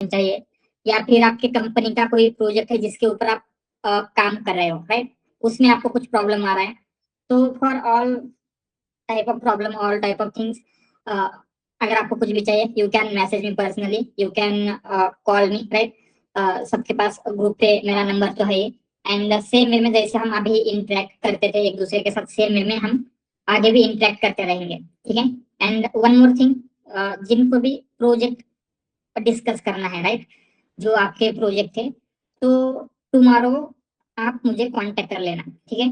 चाहिए, या फिर आपके कंपनी का कोई प्रोजेक्ट है जिसके ऊपर आप काम कर रहे हो, राइट? उसमें आपको कुछ प्रॉब्लम आ रहा है, तो for all type of problem, all type of things, अगर आपको कुछ भी चाहिए, you can message me personally, you can call me, right? सबके पास ग्रुप पे मेरा नंबर तो है ही। एंड सेम वे में जैसे हम अभी इंटरेक्ट करते थे एक दूसरे के साथ, सेम वे में हम आगे भी इंटरेक्ट करते रहेंगे, ठीक है? एंड वन मोर थिंग, जिनको भी प्रोजेक्ट डिस्कस करना है, राइट, जो आपके प्रोजेक्ट थे, तो टुमारो आप मुझे कांटेक्ट कर लेना, ठीक है?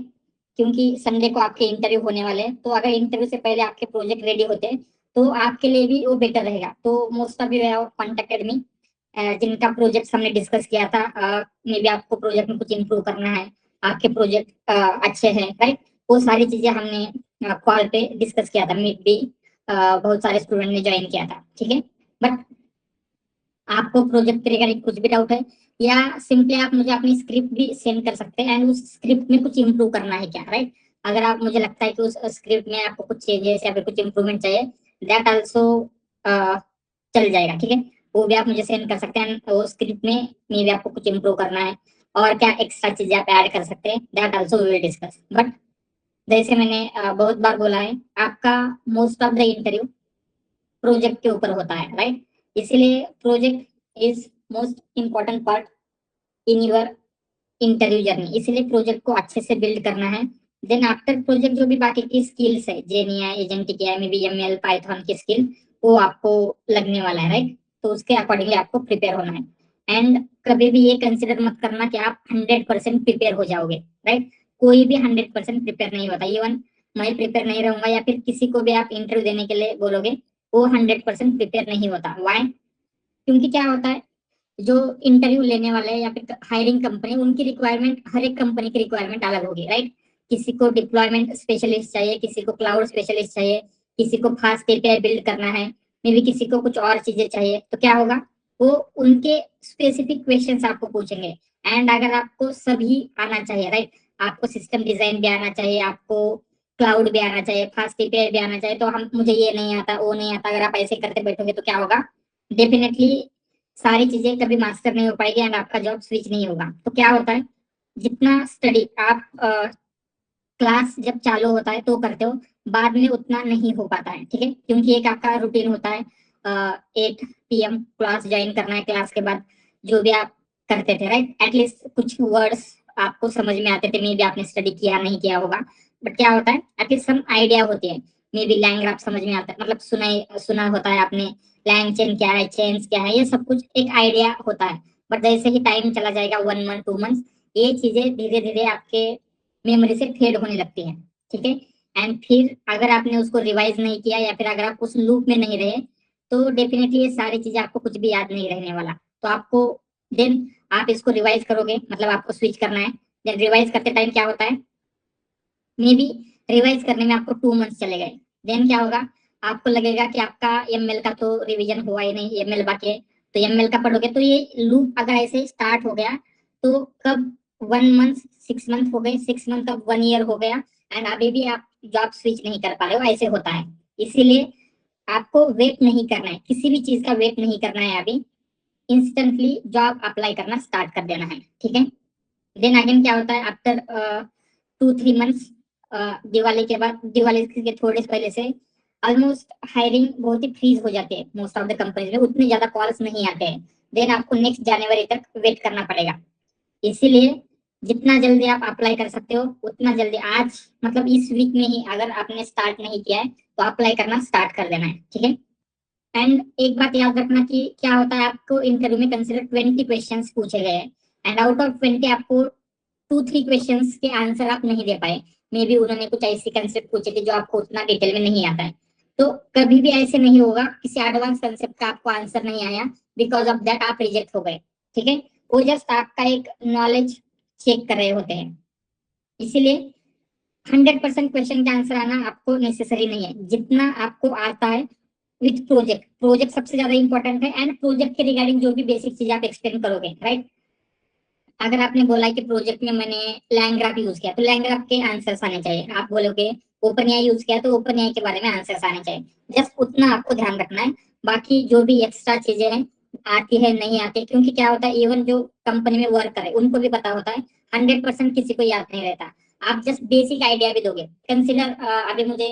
क्योंकि संडे को आपके इंटरव्यू होने वाले हैं, तो अगर इंटरव्यू से पहले आपके प्रोजेक्ट रेडी होते तो आपके लिए भी वो बेटर रहेगा। तो most of you have contacted me, जिनका प्रोजेक्ट हमने डिस्कस किया था, मे बी आपको प्रोजेक्ट में कुछ इम्प्रूव करना है, आपके प्रोजेक्ट अच्छे हैं, राइट? वो सारी चीजें हमने कॉल पे डिस्कस किया था, मे बी बहुत सारे स्टूडेंट ने ज्वाइन किया था, ठीक है? बट आपको प्रोजेक्ट के रिगार्डिंग कुछ भी डाउट है, या सिंपली आप मुझे अपनी स्क्रिप्ट भी सेंड कर सकते हैं, एंड उस स्क्रिप्ट में कुछ इम्प्रूव करना है क्या, राइट? अगर आप, मुझे लगता है कि उस स्क्रिप्ट में आपको कुछ चेंजेस या फिर कुछ इम्प्रूवमेंट चाहिए, दैट आल्सो चल जाएगा, ठीक है? वो भी आप मुझे सेंड कर सकते हैं, वो स्क्रिप्ट में मे भी आपको कुछ इम्प्रूव करना है, और क्या एक्स्ट्रा चीजें आप ऐड कर सकते हैं, that also we will discuss. But जैसे मैंने बहुत बार बोला है, आपका most of the interview project के ऊपर होता है, राइट? इसीलिए project is most important part in your interview journey, इसीलिए प्रोजेक्ट को अच्छे से बिल्ड करना है। देन आफ्टर प्रोजेक्ट जो भी बाकी की स्किल्स है, जेनिया, एजेंटिक है, मे बी एमएल, पाइथन की स्किल, वो आपको लगने वाला है, राइट? तो उसके अकॉर्डिंगली आपको प्रिपेयर होना है। एंड कभी भी ये कंसिडर मत करना कि आप 100% प्रिपेयर हो जाओगे, राइट? कोई भी 100% प्रिपेयर नहीं होता, इवन मैं प्रिपेयर नहीं रहूंगा या फिर किसी को भी आप इंटरव्यू देने के लिए बोलोगे, वो 100% प्रिपेयर नहीं होता। वाई? क्योंकि क्या होता है, जो इंटरव्यू लेने वाले हैं या फिर हायरिंग कंपनी, उनकी रिक्वायरमेंट, हर एक कंपनी की रिक्वायरमेंट अलग होगी, राइट? किसी को डिप्लॉयमेंट स्पेशलिस्ट चाहिए, किसी को क्लाउड स्पेशलिस्ट चाहिए, किसी को फास्ट एपीआई बिल्ड करना है, मे बी किसी को कुछ और चीजें चाहिए। तो क्या होगा, वो उनके स्पेसिफिक क्वेश्चंस आपको पूछेंगे। एंड अगर आपको सभी आना चाहिए, राइट, आपको सिस्टम डिजाइन भी आना चाहिए, आपको क्लाउड भी आना चाहिए, फास्ट एपीआई भी आना चाहिए, तो हम, मुझे ये नहीं आता, वो नहीं आता, अगर आप ऐसे करते बैठोगे तो क्या होगा, डेफिनेटली सारी चीजें कभी मास्टर नहीं हो पाएगी, एंड आपका जॉब स्विच नहीं होगा। तो क्या होता है, जितना स्टडी आप क्लास जब चालू होता है तो करते हो, बाद में उतना नहीं हो पाता है, ठीक है? क्योंकि एक आपका रूटीन होता है, 8 PM क्लास ज्वाइन करना है, क्लास के बाद जो भी आप करते थे, राइट, एटलीस्ट कुछ वर्ड्स आपको समझ में आते थे, मे बी आपने स्टडी किया नहीं किया होगा, बट क्या होता है, एटलीस्ट सम आइडिया होती है, मे बी लैंग ग्राफ समझ में आता है, मतलब सुना होता है आपने, लैंग चेन क्या है, चेन्स क्या है, ये सब कुछ एक आइडिया होता है। बट जैसे ही टाइम चला जाएगा, 1 मंथ 2 मंथ, ये चीजें धीरे धीरे आपके मेमोरी से फेड होने लगती है, ठीक है? एंड फिर अगर आपने उसको रिवाइज नहीं किया, या फिर अगर आप उस लूप में नहीं रहे, तो डेफिनेटली ये सारी चीजें आपको कुछ भी याद नहीं रहने वाला। तो आपको, देन आप इसको रिवाइज करोगे, मतलब आपको स्विच करना है। देन रिवाइज करते टाइम क्या होता है, मे बी रिवाइज करने में आपको 2 मंथ्स चले गए, देन क्या होगा, आपको लगेगा कि आपका एमएल का तो रिवीजन हुआ ही नहीं, एमएल बाकी है, तो एमएल का पढ़ोगे, तो ये लूप अगर ऐसे स्टार्ट हो गया, तो कब 1 मंथ 6 मंथ हो गए, 6 मंथ कब 1 ईयर हो गया, एंड अभी भी आप जॉब स्विच नहीं कर पा रहे हो, ऐसे होता है। इसीलिए आपको वेट नहीं करना है, किसी भी चीज का वेट नहीं करना है, अभी इंस्टेंटली जॉब अप्लाई करना स्टार्ट कर देना है, ठीक है? देन अगेन क्या होता है, आफ्टर 2-3 मंथ्स, दिवाली के बाद, दिवाली के थोड़े से पहले से ऑलमोस्ट हायरिंग बहुत ही फ्रीज हो जाती है, मोस्ट ऑफ द कंपनीज में उतने ज्यादा कॉल्स नहीं आते हैं। देन आपको नेक्स्ट जनवरी तक वेट करना पड़ेगा। इसीलिए जितना जल्दी आप अप्लाई कर सकते हो, उतना जल्दी, आज मतलब इस वीक में ही अगर आपने स्टार्ट नहीं किया है, तो अप्लाई करना स्टार्ट कर देना है, ठीक है? एंड एक बात याद रखना कि क्या होता है, आपको इंटरव्यू में कंसिडर 20 क्वेश्चंस पूछे गए हैं, एंड आउट ऑफ 20 आपको 2-3 क्वेश्चंस के आंसर आप नहीं दे पाए, मे बी उन्होंने कुछ ऐसी कंसेप्ट पूछे थे जो आपको उतना डिटेल में नहीं आता है। तो कभी भी ऐसे नहीं होगा, किसी एडवांस कंसेप्ट का आपको आंसर नहीं आया, बिकॉज ऑफ दैट आप रिजेक्ट हो गए, ठीक है? वो जस्ट आपका एक नॉलेज चेक कर रहे होते हैं। इसीलिए 100% क्वेश्चन का आंसर आना आपको नेसेसरी नहीं है, जितना आपको आता है विथ प्रोजेक्ट, प्रोजेक्ट सबसे ज्यादा इंपॉर्टेंट है, एंड प्रोजेक्ट के रिगार्डिंग जो भी बेसिक चीज आप एक्सप्लेन करोगे, राइट? अगर आपने बोला कि प्रोजेक्ट में मैंने लैंग्राफ यूज किया, तो लैंग्राफ के आंसर्स आने चाहिए। आप बोलोगे ओपन एआई यूज किया, तो ओपन एआई के बारे में आंसर्स आने चाहिए। जस्ट उतना आपको ध्यान रखना है, बाकी जो भी एक्स्ट्रा चीजें हैं आती है नहीं आती, क्योंकि क्या होता है, इवन जो कंपनी में वर्क करे उनको भी पता होता है 100% किसी को याद नहीं रहता। आप जस्ट बेसिक आइडिया भी दोगे, कंसिडर अभी मुझे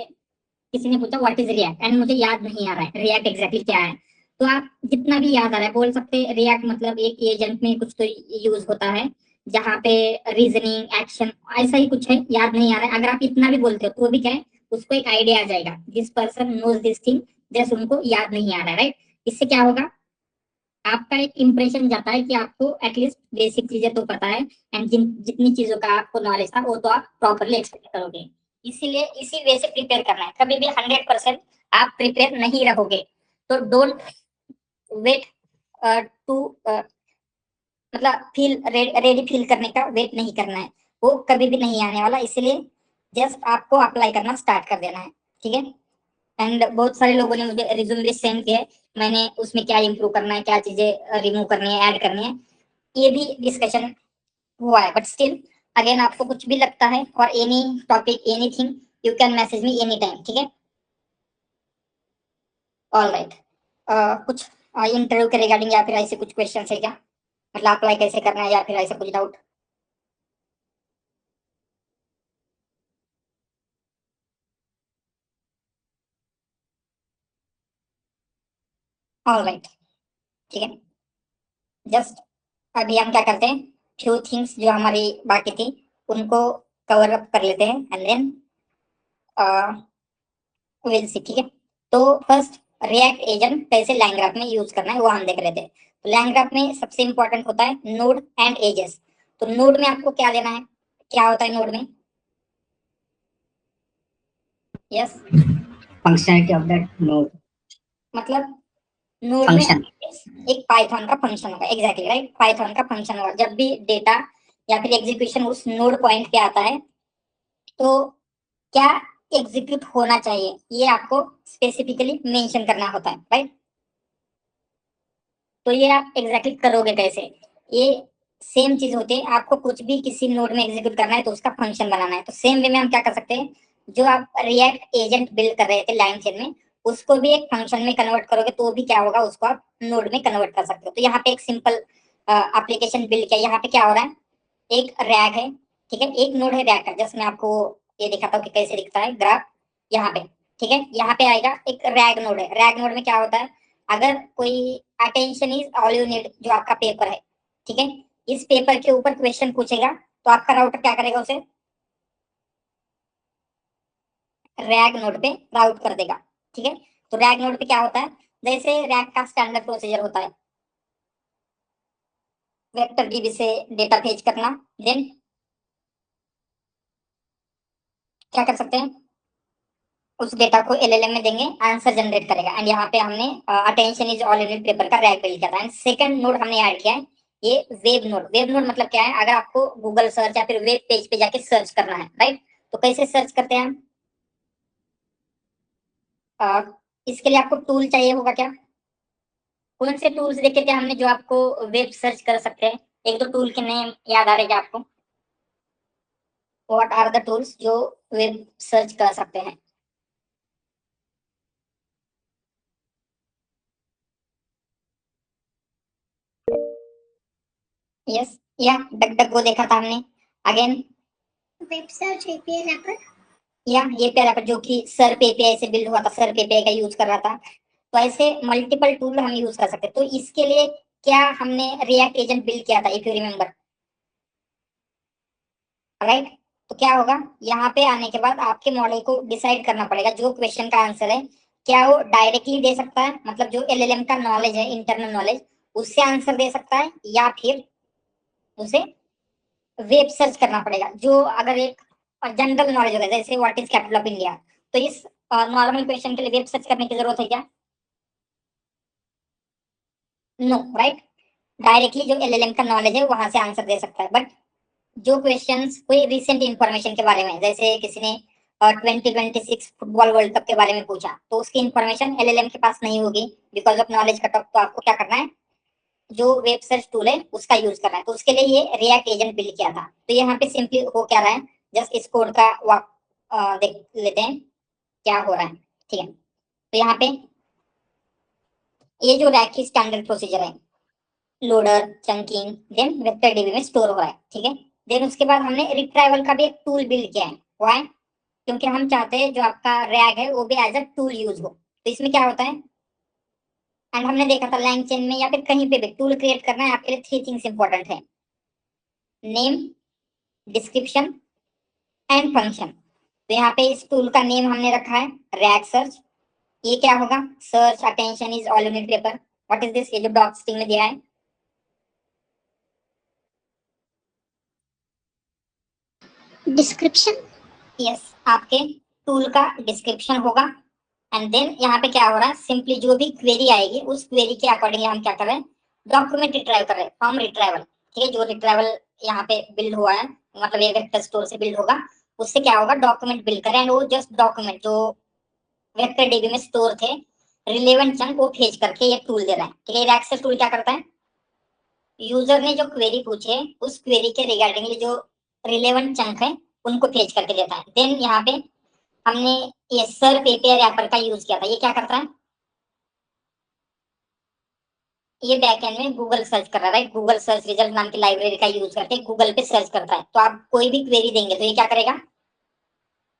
किसी ने पूछा व्हाट इज रिएक्ट एंड मुझे याद नहीं आ रहा है रिएक्ट एग्जैक्टली क्या है, तो आप जितना भी याद आ रहा है बोल सकते हैं रिएक्ट मतलब एक एजेंट में कुछ तो यूज होता है जहाँ पे रीजनिंग एक्शन ऐसा ही कुछ है, याद नहीं आ रहा है। अगर आप इतना भी बोलते हो तो भी क्या है, उसको एक आइडिया आ जाएगा, this person knows this thing, just उनको याद नहीं आ रहा है, राइट। इससे क्या होगा, आपका एक इंप्रेशन जाता है कि आपको एटलीस्ट बेसिक चीजें तो पता है, एंड जितनी चीजों का आपको नॉलेज था वो तो आप प्रॉपरली एक्सप्लेन करोगे। इसीलिए इसी वे से प्रिपेयर करना है, कभी भी 100% आप प्रिपेयर नहीं रहोगे। तो डोंट वेट टू मतलब फील रेडी फील करने का वेट नहीं करना है, वो कभी भी नहीं आने वाला। इसलिए जस्ट आपको अप्लाई करना स्टार्ट कर देना है, ठीक है। एंड बहुत सारे लोगों ने मुझे रिज्यूम भी सेंड किया है, मैंने उसमें क्या इंप्रूव करना है, क्या चीजें रिमूव करनी है, ऐड करनी है, ये भी डिस्कशन हुआ है। बट स्टिल अगेन आपको कुछ भी लगता है और any topic anything you can message me any time, ठीक है। ऑल राइट, कुछ इंटरव्यू के रिगार्डिंग या फिर ऐसे कुछ क्वेश्चन है क्या, मतलब अप्लाई कैसे करना है या फिर ऐसा कुछ डाउट? ऑल राइट, ठीक है। जस्ट अभी हम क्या करते हैं, फ्यू थिंग्स जो हमारी बाकी थी उनको कवर अप कर लेते हैं एंड देन विल सी, ठीक है। तो फर्स्ट, रिएक्ट एजेंट कैसे लाइन में यूज करना है वो हम देख रहे थे। तो लाइन में सबसे इंपॉर्टेंट होता है नोड एंड एजेस। तो नोड में आपको क्या लेना है, क्या होता है नोड में? Yes, functionality of that node. मतलब नोड में फंक्शन। एक पाइथन का फंक्शन होगा, एग्जैक्टली राइट, पाइथन का फंक्शन होगा। जब भी डेटा या फिर एग्जीक्यूशन उस नोड पॉइंट पे आता है तो क्या एग्जीक्यूट होना चाहिए ये आपको स्पेसिफिकली मेंशन करना होता है, राइट। तो ये आप एग्जैक्टली करोगे कैसे, ये सेम चीज होती है, आपको कुछ भी किसी नोड में एग्जीक्यूट करना है तो उसका फंक्शन बनाना है। तो सेम वे में हम क्या कर सकते हैं, जो आप रिएक्ट एजेंट बिल्ड कर रहे थे लाइन चेन में, उसको भी एक फंक्शन में कन्वर्ट करोगे तो भी क्या होगा, उसको आप नोड में कन्वर्ट कर सकते हो। तो यहाँ पे एक सिंपल एप्लीकेशन बिल्ड किया, यहाँ पे क्या हो रहा है, एक रैग है, ठीक है, एक नोड है रैग का, जस्ट मैं आपको ये दिखाता हूँ कि कैसे दिखता है ग्राफ यहाँ पे, ठीक है। यहाँ पे आएगा एक रैग नोड है, रैग नोड में क्या होता है, अगर कोई attention is all you need जो आपका पेपर है, ठीक है, इस पेपर के ऊपर क्वेश्चन पूछेगा तो आपका राउटर क्या करेगा, उसे रैग नोड पे राउट कर देगा, ठीक है। तो रैग नोड पे क्या होता है, जैसे रैग का स्टैंडर्ड प्रोसीजर होता है, वेक्टर डीबी से डेटा फेच करना, देन क्या कर सकते हैं, उस डेटा को एलएलएम में देंगे, आंसर जनरेट करेगा। एंड यहाँ पे हमने attention is all unit paper का रैग बिल्ड किया था। एंड सेकंड नोड हमने ऐड किया है ये वेब नोड। वेब नोड मतलब क्या है, अगर आपको गूगल सर्च या फिर वेब पेज पे जाके सर्च करना है, राइट, तो कैसे सर्च करते हैं हम, अ, इसके लिए आपको टूल चाहिए होगा क्या, कौन से टूल्स देखे थे हमने जो आपको वेब सर्च कर सकते हैं, एक दो टूल के नेम याद आ रहे क्या आपको, व्हाट आर द टूल्स जो वेब सर्च कर सकते हैं? यस, या डक डक को देखा था हमने, again web search API wrapper, या ये पेयर रैपर जो कि सर्प एपीआई से बिल्ड हुआ था, सर्प एपीआई का यूज कर रहा था। तो ऐसे मल्टीपल टूल हम यूज कर सकते हैं। तो इसके लिए क्या हमने रिएक्ट एजेंट बिल्ड किया था, इफ यू रिमेंबर, राइट। तो क्या होगा, यहाँ पे आने के बाद आपके मॉडल को डिसाइड करना पड़ेगा जो क्वेश्चन का आंसर है, क्या वो डायरेक्टली दे सकता है, मतलब जो एलएलएम का नॉलेज है, इंटरनल नॉलेज, उससे आंसर दे सकता है, या फिर उसे वेब सर्च करना पड़ेगा, जो अगर एक जनरल नॉलेज होगा जैसे what is capital of India, तो इस नॉर्मल क्वेश्चन के लिए वेब सर्च करने की जरूरत है क्या? No, right. डायरेक्टली जो एलएलएम का नॉलेज है वहां से आंसर दे सकता है। बट जो क्वेश्चंस कोई रिसेंट इंफॉर्मेशन के बारे में, जैसे किसी ने 2026 फुटबॉल वर्ल्ड कप के बारे में पूछा, तो उसकी इंफॉर्मेशन एलएलएम के पास नहीं होगी because of knowledge cut off. तो आपको क्या करना है, जो वेब सर्च टूल है उसका यूज करना है। तो उसके लिए ये रिएक्ट एजेंट बिल्ड किया था। तो यहाँ पे सिंपली हो क्या रहा है, जस्ट इस कोड का देख लेते हैं क्या हो रहा है, ठीक है। तो यहाँ पे ये जो रैक की स्टैंडर्ड प्रोसीजर है, loader, chunking, then vector DB में स्टोर हो रहा है, ठीक है। देन उसके बाद हमने रिट्राइवल का भी एक टूल बिल्ड किया है। व्हाई? क्योंकि हम चाहते हैं जो आपका रैग है वो भी एज अ टूल यूज हो। तो इसमें क्या होता है, एंड हमने देखा था लैंग चेन में या फिर कहीं पे भी टूल क्रिएट करना है आपके लिए, 3 थिंग्स इंपॉर्टेंट है, नेम, डिस्क्रिप्शन एंड फंक्शन। तो यहाँ पे इस टूल का नेम हमने रखा है रैग सर्च। ये क्या होगा, search attention is all unit paper. What is this, ये जो डॉक स्ट्रिंग में दिया है। डिस्क्रिप्शन, यस, आपके टूल का डिस्क्रिप्शन होगा। एंड देन यहाँ पे क्या हो रहा है, सिंपली जो भी क्वेरी आएगी उस क्वेरी के अकॉर्डिंग हम क्या कर रहे हैं, डॉक्यूमेंट रिट्राइव कर रहे हैं, फ्रॉम रिट्राइवल, ठीक है। जो रिट्राइवल यहाँ पे बिल्ड हुआ है, मतलब ये वेक्टर स्टोर से बिल्ड होगा, उससे क्या होगा, डॉक्यूमेंट बिल्ड करें, एंड वो जस्ट डॉक्यूमेंट जो वेक्टर डीबी में स्टोर थे, रिलेवेंट चंक वो भेज करके ये टूल दे रहा है, ठीक है। ये एक्सेस टूल क्या करता है, यूजर ने जो क्वेरी पूछे उस क्वेरी के रिगार्डिंगली जो रिलेवेंट चंक है उनको भेज करके देता है। देन यहाँ पे हमने ये सर पेपर रैपर का यूज किया था। ये क्या करता है, ये बैकएंड में गूगल सर्च कर रहा है, गूगल सर्च रिजल्ट नाम की लाइब्रेरी का यूज करके गूगल पे सर्च करता है। तो आप कोई भी क्वेरी देंगे तो ये क्या करेगा,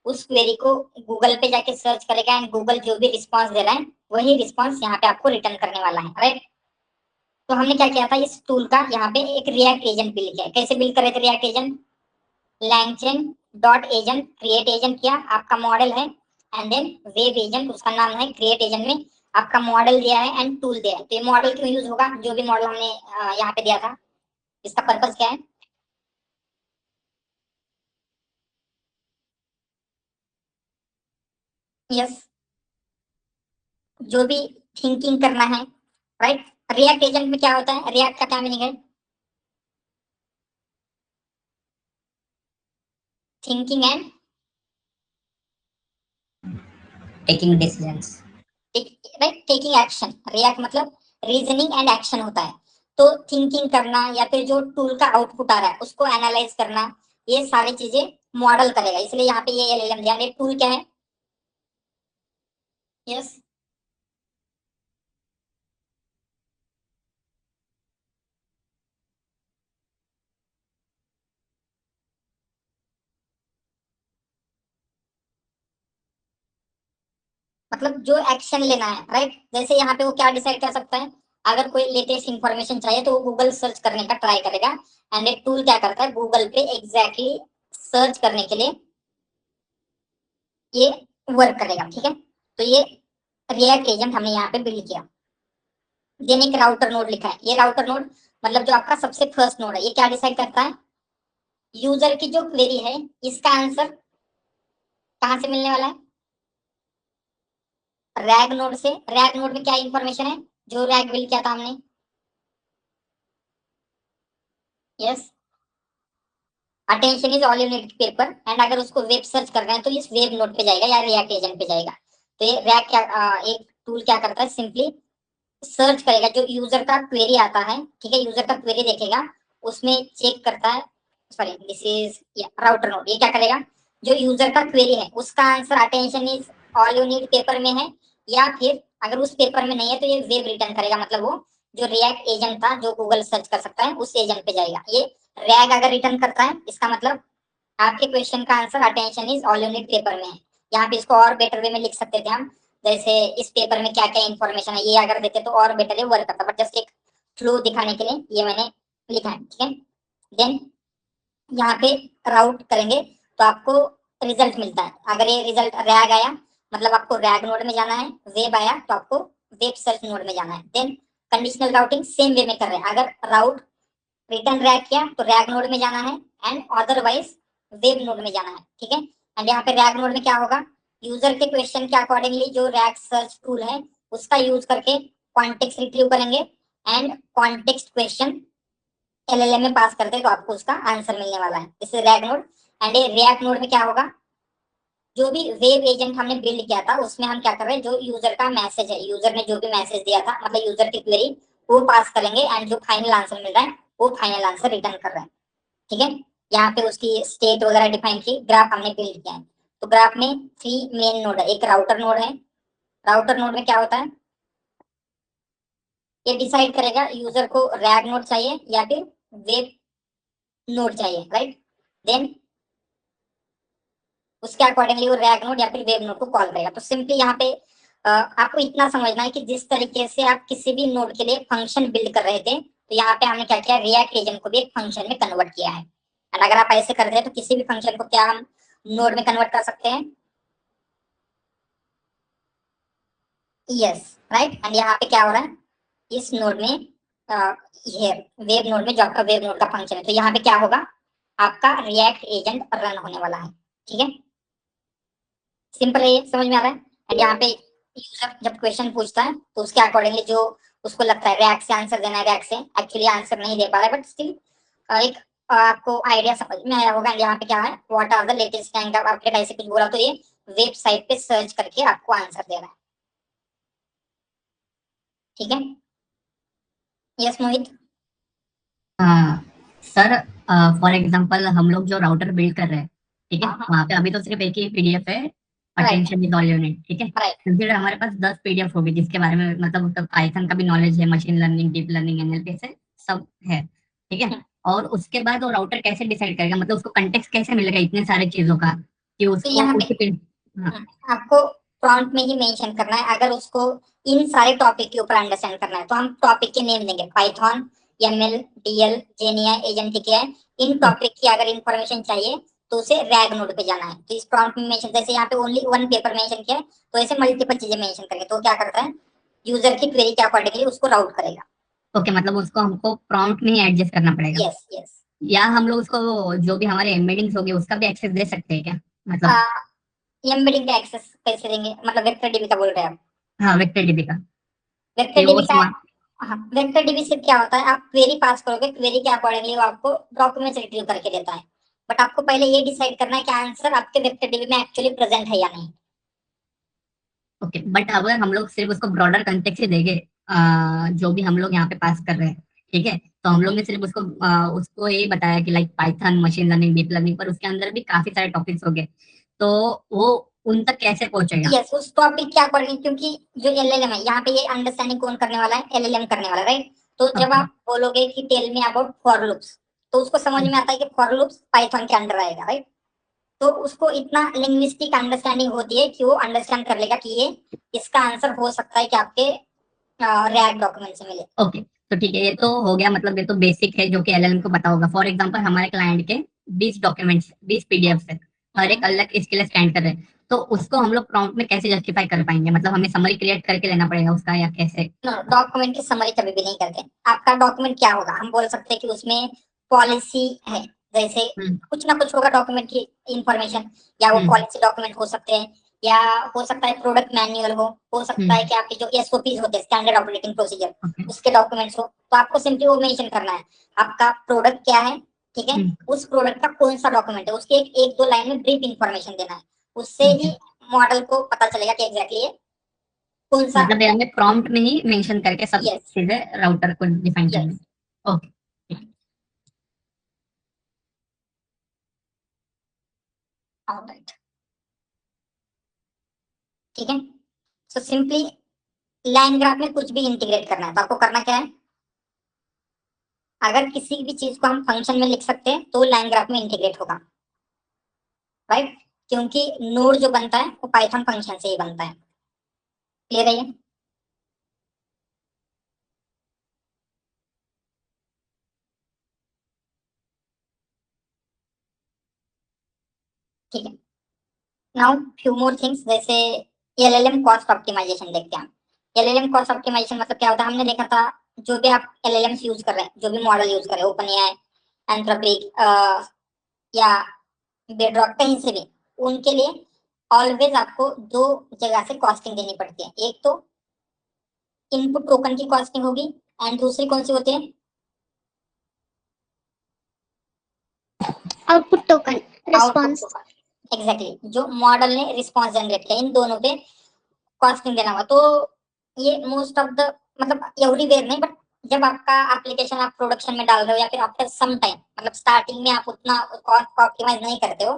उस क्वेरी को गूगल पे जाके सर्च करेगा, एंड गूगल जो भी रिस्पांस दे रहा है वही रिस्पांस यहाँ पे आपको रिटर्न करने वाला है, राइट। तो हमने क्या किया था, इस टूल का यहाँ पे एक रिएक्ट एजेंट बिल्ड किया। कैसे बिल्ड करे थे react agent, LangChain dot agent create agent किया, आपका मॉडल है, एंड देन वेब एजेंट उसका नाम है, क्रिएट एजेंट में आपका मॉडल दिया है एंड टूल दिया है। तो ये मॉडल क्यों यूज होगा, जो भी मॉडल हमने यहाँ पे दिया था, इसका पर्पस क्या है, यस, जो भी थिंकिंग करना है, राइट। रिएक्ट एजेंट में क्या होता है, रिएक्ट का क्या मीनिंग है, thinking and taking decisions. Right, taking action. React मतलब रीजनिंग एंड एक्शन होता है। तो थिंकिंग करना या फिर जो टूल का आउटपुट आ रहा है उसको एनालाइज करना, ये सारी चीजें मॉडल करेगा। इसलिए यहाँ पे ये एलएलएम दिया है। टूल क्या है, यस, मतलब जो एक्शन लेना है, राइट। जैसे यहाँ पे वो क्या डिसाइड कर सकता है, अगर कोई लेटेस्ट इंफॉर्मेशन चाहिए तो वो गूगल सर्च करने का ट्राई करेगा, एंड एक टूल क्या करता है, गूगल पे एग्जैक्टली सर्च करने के लिए ये वर्क करेगा, ठीक है। तो ये रिएक्ट एजेंट हमने यहाँ पे बिल्ड किया। देन एक राउटर नोड लिखा है। ये राउटर नोड मतलब जो आपका सबसे फर्स्ट नोड है, ये क्या डिसाइड करता है, यूजर की जो क्वेरी है इसका आंसर कहाँ से मिलने वाला है, रैग नोड से। रैग नोड में क्या इंफॉर्मेशन है, जो रैग बिल्ड किया था हमने, yes, attention is all you need paper. And अगर उसको वेब सर्च कर रहे हैं तो इस वेब नोड पे जाएगा या रिएक्ट एजेंट पे जाएगा। तो ये रैग क्या एक टूल क्या करता है, सिंपली सर्च करेगा, जो यूजर का क्वेरी आता है, ठीक है, यूजर का क्वेरी देखेगा, उसमें चेक करता है, sorry this is router node. ये क्या करेगा, जो यूजर का क्वेरी है उसका answer attention is all you need paper में है, या फिर अगर उस पेपर में नहीं है तो ये वेब रिटर्न करेगा। मतलब वो जो रिएक्ट एजेंट था जो गूगल सर्च कर सकता है उस एजेंट पे जाएगा। ये रैग अगर रिटर्न करता है इसका मतलब आपके क्वेश्चन का answer attention is all you need paper में है। यहाँ पे इसको और बेटर वे में लिख सकते थे हम, जैसे इस पेपर में क्या क्या इंफॉर्मेशन है, ये अगर देते तो और बेटर वर्क करता, बट जस्ट एक फ्लो दिखाने के लिए ये मैंने लिखा है, ठीक है। देन यहाँ पे राउट करेंगे तो आपको रिजल्ट मिलता है। अगर ये रिजल्ट रैग आया मतलब आपको रैग नोड में जाना है, वेब आया तो आपको वेब सर्च नोड में जाना है। Then conditional routing same way में कर रहे हैं, अगर राउट रिटर्न रैग किया तो रैग नोड में जाना है, एंड अदरवाइज वेब नोड में जाना है, ठीक है। एंड यहाँ पे रैग नोड में क्या होगा, यूजर के क्वेश्चन के अकॉर्डिंगली जो रैग सर्च टूल है उसका यूज करके कॉन्टेक्स्ट रिट्रीव करेंगे, एंड कॉन्टेक्स्ट क्वेश्चन एलएलएम में पास करते हैं तो आपको उसका आंसर मिलने वाला है। इसे रैग नोड। एंड ये रिएक्ट नोड में क्या होगा, जो भी वेब एजेंट हमने बिल्ड किया था उसमें हम क्या कर रहे हैं, जो यूजर का मैसेज है, यूजर ने जो भी मैसेज दिया था मतलब यूजर की क्वेरी, वो पास करेंगे, एंड जो फाइनल आंसर मिल रहा है वो फाइनल आंसर रिटर्न कर रहे हैं, ठीक है। यहाँ पे उसकी स्टेट वगैरह डिफाइन की, ग्राफ हमने बिल्ड किया है। तो ग्राफ में 3 मेन नोड है, एक राउटर नोड है। राउटर नोड में क्या होता है, ये डिसाइड करेगा यूजर को रैग नोड चाहिए या फिर वेब नोड चाहिए, राइट। देन उसके अकॉर्डिंगली वो रैग नोड या फिर वेब नोड को कॉल करेगा। तो सिंपली यहाँ पे आपको इतना समझना है कि जिस तरीके से आप किसी भी नोड के लिए फंक्शन बिल्ड कर रहे थे, तो यहाँ पे हमने क्या किया, रिएक्ट एजेंट को भी एक फंक्शन में कन्वर्ट किया है। एंड अगर आप ऐसे करते हैं तो किसी भी फंक्शन को क्या हम नोड में कन्वर्ट कर सकते हैं, यस, राइट। एंड यहाँ पे क्या हो रहा है, इस नोड में ये वेब नोड में जो आपका वेब नोड का फंक्शन है, तो यहाँ पे क्या होगा, आपका रिएक्ट एजेंट रन होने वाला है, ठीक है। सिंपल है, ये समझ में आ रहा है। एंड यहाँ पे यूजर जब क्वेश्चन पूछता है तो उसके अकॉर्डिंगली जो उसको लगता है रिएक्ट से आंसर देना है, रिएक्ट से एक्चुअली आंसर नहीं दे पा रहा है, बट स्टिल एक आपको आइडिया समझ में आया होगा। यहाँ पे क्या है, what are the latest time का अपडेट ऐसे कुछ बोला, तो ये वेबसाइट पे सर्च करके आपको आंसर दे रहा है, ठीक है। Yes Mohit. Sir for example हम लोग जो राउटर बिल्ड कर रहे हैं, ठीक है, हाँ, वहाँ पे अभी तो सिर्फ एक ही पीडीएफ है, right attention is all you need, ठीक है। राइट। कंसीडर हमारे पास 10 पीडीएफ होगी जिसके बारे में मतलब पाइथन का भी नॉलेज है, machine learning, deep learning, NLP से सब है, ठीक है। और उसके बाद वो राउटर कैसे डिसाइड करेगा, मतलब उसको कंटेक्स्ट कैसे मिलेगा इतने सारे चीजों का कि तो उसको यहाँ पे उसी हाँ, आपको प्रॉम्प्ट में ही मेंशन करना है। अगर उसको इन सारे टॉपिक के ऊपर अंडरस्टैंड करना है तो हम टॉपिक के नेम देंगे, पाइथन, एमएल, डीएल, जेनिया, एजेंटिक है। इन टॉपिक की अगर इंफॉर्मेशन चाहिए तो उसे रैग नोड पे जाना है। तो इस प्रॉम्प्ट में मेंशन, जैसे यहाँ पे ओनली वन पेपर मेंशन किया है, तो ऐसे मल्टीपल चीजें मेंशन करेंगे, तो क्या करता है, यूजर की क्वेरी के अकॉर्डिंगली उसको राउट करेगा। ओके, मतलब उसको हमको प्रॉम्प्ट में ही एडजस्ट करना पड़ेगा, यस यस। या हम लोग उसको जो भी हमारे एम्बेडिंग्स होगी उसका भी एक्सेस दे सकते हैं क्या, मतलब। एम्बेडिंग का एक्सेस कैसे देंगे, मतलब वेक्टर डीबी का बोल रहे हैं आप। हाँ, वेक्टर डीबी का, वेक्टर कि वो डीबी का, हाँ, वेक्टर डीबी से क्या होता है, आप क्वेरी पास करोगे, क्वेरी के अकॉर्डिंगली वो आपको डॉक्यूमेंट्स रिट्रीव करके देता है। बट आपको पहले ये डिसाइड करना है कि आंसर आपके वेक्टर डीबी में एक्चुअली प्रेजेंट है या नहीं। ओके, बट अगर हम लोग सिर्फ उसको ब्रॉडर कंटेक्स्ट ही देंगे, जो भी हम लोग यहाँ पे पास कर रहे हैं, ठीक है, तो हम लोग ने सिर्फ उसको उसको ये बताया कि like Python, machine learning, deep learning, पर उसके अंदर भी काफी सारे टॉपिक्स हो गए, तो वो उन तक कैसे पहुंचेगा। यस, उस टॉपिक के अकॉर्डिंग, क्योंकि जो एलएलएम है यहाँ पे, ये अंडरस्टैंडिंग कौन करने वाला है, एलएलएम करने वाला है, राइट। तो जब ओके, आप बोलोगे कि tell me about for loops, तो उसको समझ में आता है कि फॉर लूप्स पाइथन के अंडर आएगा, राइट। तो उसको इतना लिंग्विस्टिक अंडरस्टैंडिंग होती है कि वो अंडरस्टैंड कर लेगा कि ये इसका आंसर हो सकता है कि आपके रैग डॉक्यूमेंट से मिले। ओके, तो ठीक है, ये तो हो गया, मतलब ये तो बेसिक है जो कि एलएलएम को पता होगा। फॉर एग्जांपल हमारे क्लाइंट के 20 डॉक्यूमेंट्स, 20 पीडीएफ है, हर एक अलग इसके लिए स्कैन कर रहे हैं, तो उसको हम लोग प्रॉम्प्ट में कैसे जस्टिफाई कर पाएंगे, मतलब हमें समरी क्रिएट करके लेना पड़ेगा उसका, या कैसे। डॉक्यूमेंट की समरी कभी भी नहीं करते। आपका डॉक्यूमेंट क्या होगा, हम बोल सकते हैं कि उसमें पॉलिसी है, जैसे हम्म, कुछ ना कुछ होगा डॉक्यूमेंट की इंफॉर्मेशन, या वो हम्म, पॉलिसी डॉक्यूमेंट हो सकते हैं, या हो सकता है प्रोडक्ट मैन्युअल हो सकता है हम्म, कि आपके जो एसओपीज होते हैं, स्टैंडर्ड ऑपरेटिंग प्रोसीजर, ओके, उसके डॉक्यूमेंट्स हो। तो आपको सिंपली वो मेंशन करना है, आपका प्रोडक्ट क्या है, ठीक है, हम्म, उस प्रोडक्ट का कौन सा डॉक्यूमेंट है, उसके एक दो लाइन में ब्रीफ इंफॉर्मेशन देना है। उससे ओके, ही मॉडल को पता चलेगा कि एग्जैक्टली ये कौन सा। मतलब ये हमें प्रॉम्प्ट में ही मेंशन करके सब यस चीजें राउटर को डिफाइन करनी यस। है। ओके, ऑलराइट, ठीक है। सो सिंपली लाइन ग्राफ में कुछ भी इंटीग्रेट करना है तो आपको करना क्या है, अगर किसी भी चीज को हम फंक्शन में लिख सकते हैं तो लाइन ग्राफ में इंटीग्रेट होगा, राइट। क्योंकि नोड जो बनता है वो पाइथन फंक्शन से ही बनता है। क्लियर है ये? ठीक है। नाउ फ्यू मोर थिंग्स, जैसे एलएलएम कॉस्ट ऑप्टिमाइजेशन देखते हैं। एलएलएम कॉस्ट ऑप्टिमाइजेशन मतलब क्या होता है, हमने देखा था जो भी आप एलएलएम यूज कर रहे हैं, जो भी मॉडल यूज कर रहे हैं, ओपन एआई, एंथ्रोपिक, या बेडरॉक, कहीं से भी, उनके लिए ऑलवेज आपको दो जगह से कॉस्टिंग देनी पड़ती है। एक तो इनपुट टोकन की कॉस्टिंग होगी, एंड दूसरी कौन सी होती है, output token output response. Token. Exactly, जो मॉडल ने रिस्पॉन्स जनरेट किया, इन दोनों पे कॉस्टिंग देना होगा। तो ये मोस्ट ऑफ द, मतलब एवरीवेयर नहीं, बट जब आपका एप्लीकेशन आप प्रोडक्शन में डाल रहे हो या फिर आफ्टर सम टाइम, मतलब स्टार्टिंग में आप उतना कॉस्ट को ऑप्टिमाइज नहीं करते हो,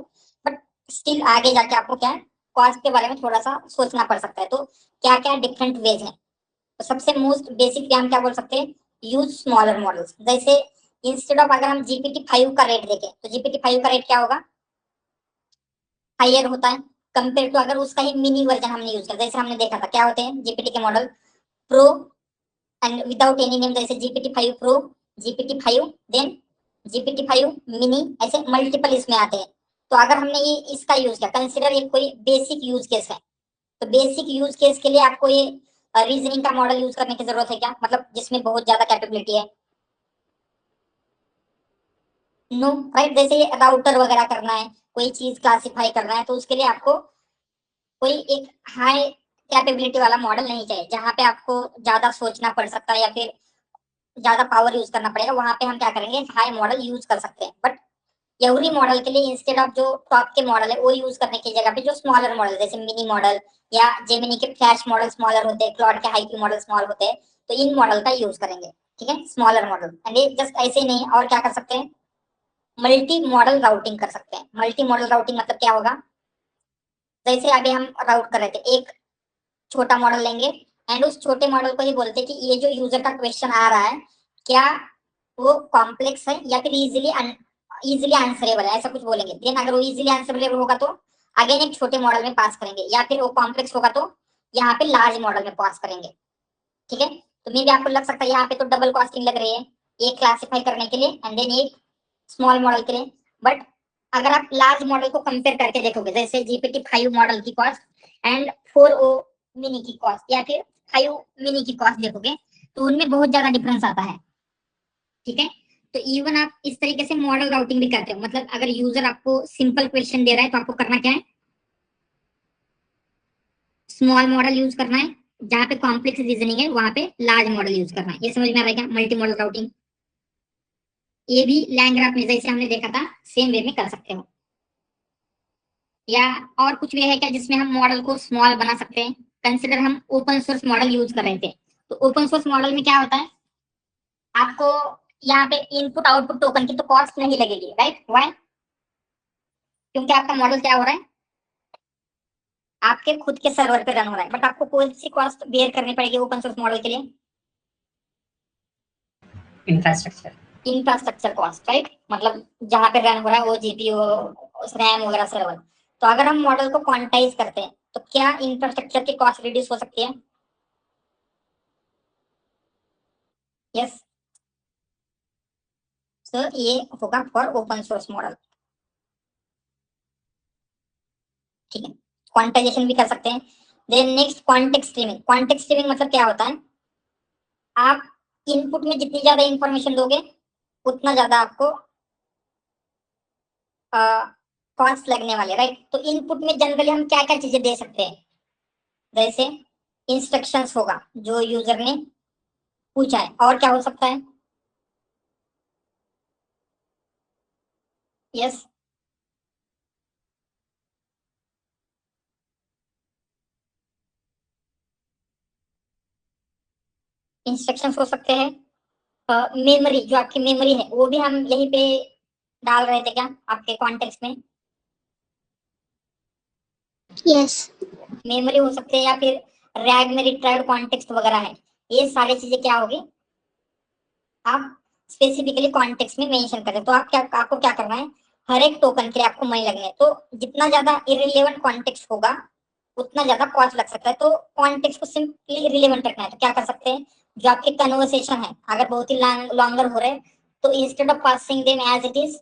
बट स्टिल आगे जाके आपको क्या है, कॉस्ट के बारे में थोड़ा सा सोचना पड़ सकता है। तो क्या क्या डिफरेंट वेज है, तो सबसे मोस्ट बेसिक पे हम क्या बोल सकते हैं, यूज स्मॉलर मॉडल्स। जैसे इंस्टेड ऑफ अगर हम GPT-5 का रेट देखें तो GPT-5 का रेट क्या होगा, हाइयर होता है कंपेयर टू अगर उसका ही मिनी वर्जन हमने यूज किया। जैसे हमने देखा था क्या होते हैं जीपीटी के model, pro and without any name, जैसे GPT-5 pro, GPT-5 then GPT-5 mini, ऐसे मल्टीपल इसमें आते हैं। तो अगर हमने ये इसका यूज किया, कंसिडर ये कोई बेसिक यूज केस है, तो बेसिक यूज केस के लिए आपको ये रीजनिंग का मॉडल यूज करने की जरूरत है क्या, मतलब जिसमें बहुत ज्यादा कैपेबिलिटी है, नो राइट। जैसे ये राउटर वगैरह करना है, कोई चीज क्लासिफाई करना है, तो उसके लिए आपको कोई एक हाई कैपेबिलिटी वाला मॉडल नहीं चाहिए, जहां पे आपको ज्यादा सोचना पड़ सकता है या फिर ज्यादा पावर यूज करना पड़ेगा। वहां पे हम क्या करेंगे, हाई मॉडल यूज कर सकते हैं। बट एवरी मॉडल के लिए इंस्टेड ऑफ जो टॉप के मॉडल है वो यूज करने की जगह पे जो स्मॉलर मॉडल जैसे मिनी मॉडल या जेमिनी के फ्लैश मॉडल स्मॉलर होते हैं, क्लॉड के हाईक्यू मॉडल स्मॉल होते हैं, तो इन मॉडल का यूज करेंगे, ठीक है, स्मॉलर मॉडल। एंड ये जस्ट ऐसे ही नहीं, और क्या कर सकते हैं, मल्टी मॉडल राउटिंग कर सकते हैं। मल्टी मॉडल राउटिंग मतलब क्या होगा, जैसे अभी हम राउट कर रहे थे, एक छोटा मॉडल लेंगे एंड उस छोटे मॉडल को ही बोलते हैं कि ये जो यूजर का क्वेश्चन आ रहा है क्या वो कॉम्प्लेक्स है या फिर इजीली आंसरेबल है, ऐसा कुछ बोलेंगे। देन अगर वो इजीली आंसरेबल होगा तो अगेन एक छोटे मॉडल में पास करेंगे, या फिर वो कॉम्प्लेक्स होगा तो यहाँ पे लार्ज मॉडल में पास करेंगे, ठीक है। तो मे भी आपको लग सकता है यहाँ पे तो डबल कॉस्टिंग लग रही है, एक क्लासिफाई करने के लिए एंड देन एक स्मॉल मॉडल के लिए। बट अगर आप लार्ज मॉडल को कंपेयर करके देखोगे, जैसे GPT-5 मॉडल की कॉस्ट एंड 4o मिनी की कॉस्ट या फिर 5 मिनी की कॉस्ट देखोगे, तो उनमें बहुत ज्यादा डिफरेंस आता है, ठीक है। तो इवन आप इस तरीके से मॉडल राउटिंग भी करते हो, मतलब अगर यूजर आपको सिंपल क्वेश्चन दे रहा है तो आपको करना क्या है, स्मॉल मॉडल यूज करना है, जहां पे कॉम्प्लेक्स रीजनिंग है वहां पे लार्ज मॉडल यूज करना है। ये समझ में आ रहा है क्या, मल्टी मॉडल राउटिंग। ये भी लैंग्राफ में जैसे हमने देखा था सेम वे में कर सकते हो। या और कुछ वे है क्या जिसमें हम मॉडल को स्मॉल बना सकते हैं, कंसिडर हम ओपन सोर्स मॉडल यूज कर रहे थे, तो ओपन सोर्स मॉडल में क्या होता है, आपको यहाँ पे इनपुट आउटपुट टोकन की तो कॉस्ट नहीं लगेगी, राइट, वाई, क्योंकि आपका मॉडल क्या हो रहा है, आपके खुद के सर्वर पे रन हो रहा है। बट आपको कौन सी कॉस्ट बेयर करनी पड़ेगी ओपन सोर्स मॉडल के लिए, इंफ्रास्ट्रक्चर, इंफ्रास्ट्रक्चर कॉस्ट, राइट, मतलब जहां पे रन हो रहा है वो जीपीयू, रैम वगैरह सर्वर। तो अगर हम मॉडल को क्वांटाइज करते हैं तो क्या इंफ्रास्ट्रक्चर की कॉस्ट रिड्यूस हो सकती है, यस। तो ये होगा फॉर ओपन सोर्स मॉडल, ठीक है। क्वांटाइजेशन भी कर सकते हैं। Then next context streaming. Context streaming मतलब क्या होता है, आप इनपुट में जितनी ज्यादा इंफॉर्मेशन दोगे उतना ज्यादा आपको कॉस्ट लगने वाले, राइट। तो इनपुट में जनरली हम क्या क्या चीजें दे सकते हैं, जैसे इंस्ट्रक्शंस होगा जो यूजर ने पूछा है, और क्या हो सकता है, यस, इंस्ट्रक्शंस हो सकते हैं। मेमोरी, जो आपकी मेमोरी है वो भी हम यहीं पे डाल रहे थे क्या आपके कॉन्टेक्स्ट में, यस। मेमोरी हो सकते हैं, या फिर रैग में रिट्राइव्ड कॉन्टेक्स्ट वगैरह है। ये सारी चीजें क्या होगी, आप स्पेसिफिकली कॉन्टेक्स्ट में मेंशन करें। तो आपको क्या करना है, हर एक टोकन के लिए आपको मनी लगने हैं। तो जितना ज्यादा इररिलेवेंट कॉन्टेक्स्ट होगा उतना ज्यादा कॉस्ट लग सकता है। तो कॉन्टेक्स्ट को सिंपली रिलेवेंट रखना है, तो क्या कर सकते हैं, जो आपके कन्वर्सेशन है अगर बहुत ही लॉन्गर हो रहे हैं तो instead of passing them as it is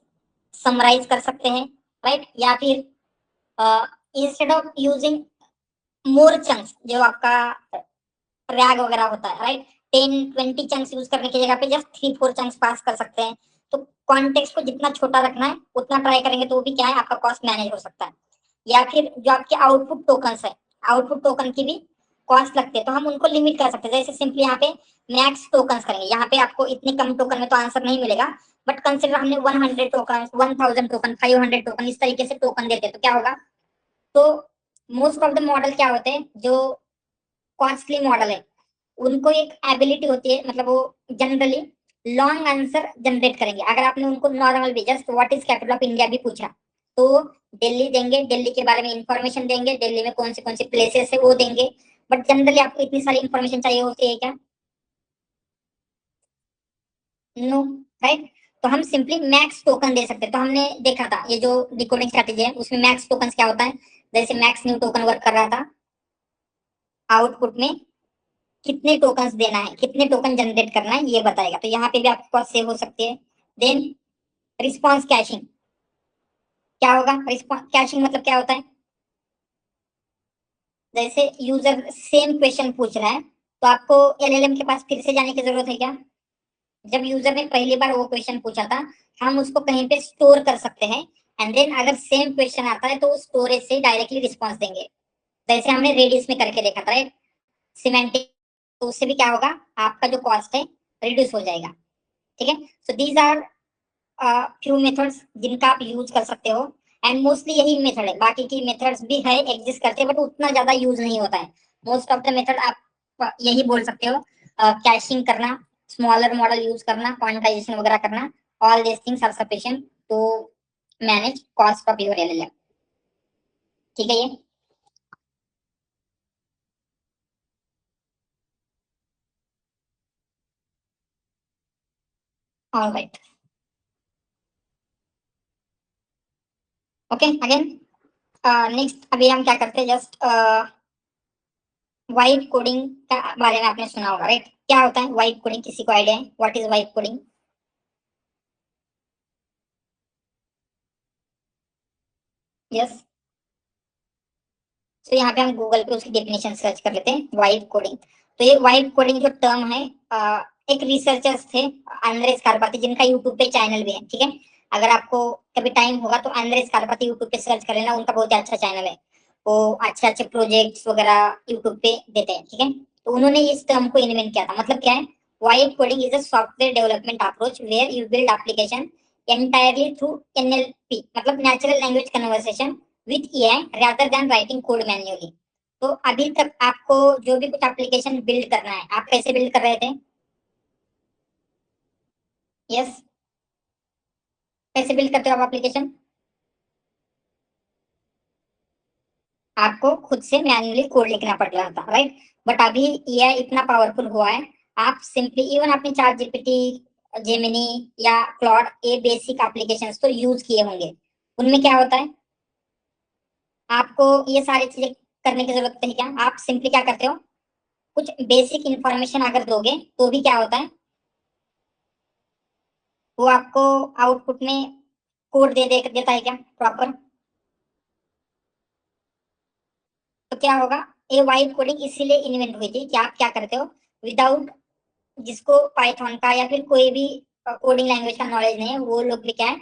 summarize कर सकते हैं, राइट। या फिर instead of using more chunks, जो आपका रैग वगैरह होता है, राइट, 10-20 चंक्स यूज करने की जगह पे जस्ट 3-4 चंक्स पास कर सकते हैं। तो कॉन्टेक्स्ट को जितना छोटा रखना है उतना ट्राई करेंगे तो वो भी क्या है, आपका कॉस्ट मैनेज हो सकता है। या फिर जो आपके आउटपुट टोकन है, आउटपुट टोकन की भी कॉस्ट लगती है, तो हम उनको लिमिट कर सकते हैं। जैसे सिंपली यहाँ पे मैक्स टोकन करेंगे, यहाँ पे आपको इतने कम टोकन में तो आंसर नहीं मिलेगा, बट कंसिडर हमने 100 टोकन, 1000 टोकन, 500 टोकन, इस तरीके से टोकन देते हैं, तो क्या होगा, तो मोस्ट ऑफ द मॉडल क्या होते हैं जो कॉस्टली मॉडल है, उनको एक एबिलिटी होती है, मतलब वो जनरली लॉन्ग आंसर जनरेट करेंगे। अगर आपने उनको नॉर्मल भी just what is capital of India भी पूछा तो दिल्ली देंगे, दिल्ली के बारे में इंफॉर्मेशन देंगे, दिल्ली में कौन सी प्लेसेस है वो देंगे, बट जनरली आपको इतनी सारी इंफॉर्मेशन चाहिए होती है क्या? No, right. तो हम सिंपली मैक्स टोकन दे सकते हैं। तो हमने देखा था ये जो डिकोडिंग स्ट्रैटेजी है उसमें मैक्स टोकन क्या होता है, जैसे मैक्स न्यू टोकन वर्क कर रहा था, आउटपुट में कितने टोकन्स देना है, कितने टोकन जनरेट करना है ये बताएगा। तो यहाँ पे भी आपके पास सेव हो सकती है। देन रिस्पॉन्स कैशिंग क्या होगा? रिस्पॉन्स कैशिंग मतलब क्या होता है, जैसे यूजर सेम क्वेश्चन पूछ रहा है तो आपको एलएलएम के पास फिर से जाने की जरूरत है क्या? जब यूजर ने पहली बार वो क्वेश्चन पूछा था, हम उसको कहीं पे स्टोर कर सकते हैं, एंड देन अगर सेम क्वेश्चन आता है तो उस स्टोरेज से डायरेक्टली रिस्पॉन्स देंगे, जैसे हमने रेडिस में करके देखा था, राइट, सिमेंटिक। तो उससे भी क्या होगा, आपका जो कॉस्ट है रिड्यूस हो जाएगा। ठीक है, so these are few methods जिनका आप यूज कर सकते हो, एंड मोस्टली यही मेथड है। बाकी की मेथड्स भी है, एग्जिस्ट करते हैं, बट उतना ज्यादा यूज नहीं होता है। मोस्ट ऑफ द मेथड आप यही बोल सकते हो, कैशिंग करना, स्मॉलर मॉडल यूज करना, क्वांटाइजेशन वगैरह करना, all this things are sufficient to manage cost of your LLM. ठीक है ये। All right, okay again. Next अभी हम क्या करते हैं, जस्ट वाइब कोडिंग का बारे में आपने सुना होगा, राइट? क्या होता है वाइब कोडिंग, किसी को आइडिया है what is vibe coding? Yes, तो यहाँ पे हम गूगल पे उसकी डेफिनेशन सर्च कर लेते हैं, वाइब कोडिंग। तो ये वाइब कोडिंग जो टर्म है, एक रिसर्चर्स थे अंद्रेस कारपाती, जिनका यूट्यूब पे चैनल भी है। ठीक है, अगर आपको कभी टाइम होगा तो अंद्रेस कारपाती यूट्यूब पे सर्च कर लेना, उनका बहुत ही अच्छा चैनल है। वो अच्छे अच्छे प्रोजेक्ट्स वगैरह यूट्यूब पे देते हैं। ठीक है, तो उन्होंने इस टर्म को इन्वेंट किया था। मतलब क्या है, vibe coding is a software development approach where you build application entirely through NLP, मतलब natural language conversation with AI rather than writing code manually। तो अभी तक आपको जो भी कुछ एप्लीकेशन बिल्ड करना है, आप कैसे बिल्ड कर रहे थे? यस, कैसे बिल्ड करते हो आप एप्लीकेशन? आपको खुद से मैन्युअली कोड लिखना पड़ रहा था, राइट? बट अभी एआई इतना पावरफुल हुआ है, आप सिंपली इवन आपने चैट जीपीटी, जेमिनी या क्लॉड, ये बेसिक एप्लीकेशंस तो यूज किए होंगे। उनमें क्या होता है, आपको ये सारी चीजें करने की जरूरत है क्या? आप सिंपली क्या करते हो, कुछ बेसिक इंफॉर्मेशन अगर दोगे तो भी क्या होता है, वो आपको आउटपुट में कोड देता है क्या प्रॉपर? तो क्या होगा, ये वाइब कोडिंग इसीलिए इन्वेंट हुई थी कि आप क्या करते हो, विदाउट, जिसको पाइथन का या फिर कोई भी कोडिंग लैंग्वेज का नॉलेज नहीं है, वो लोग भी क्या है,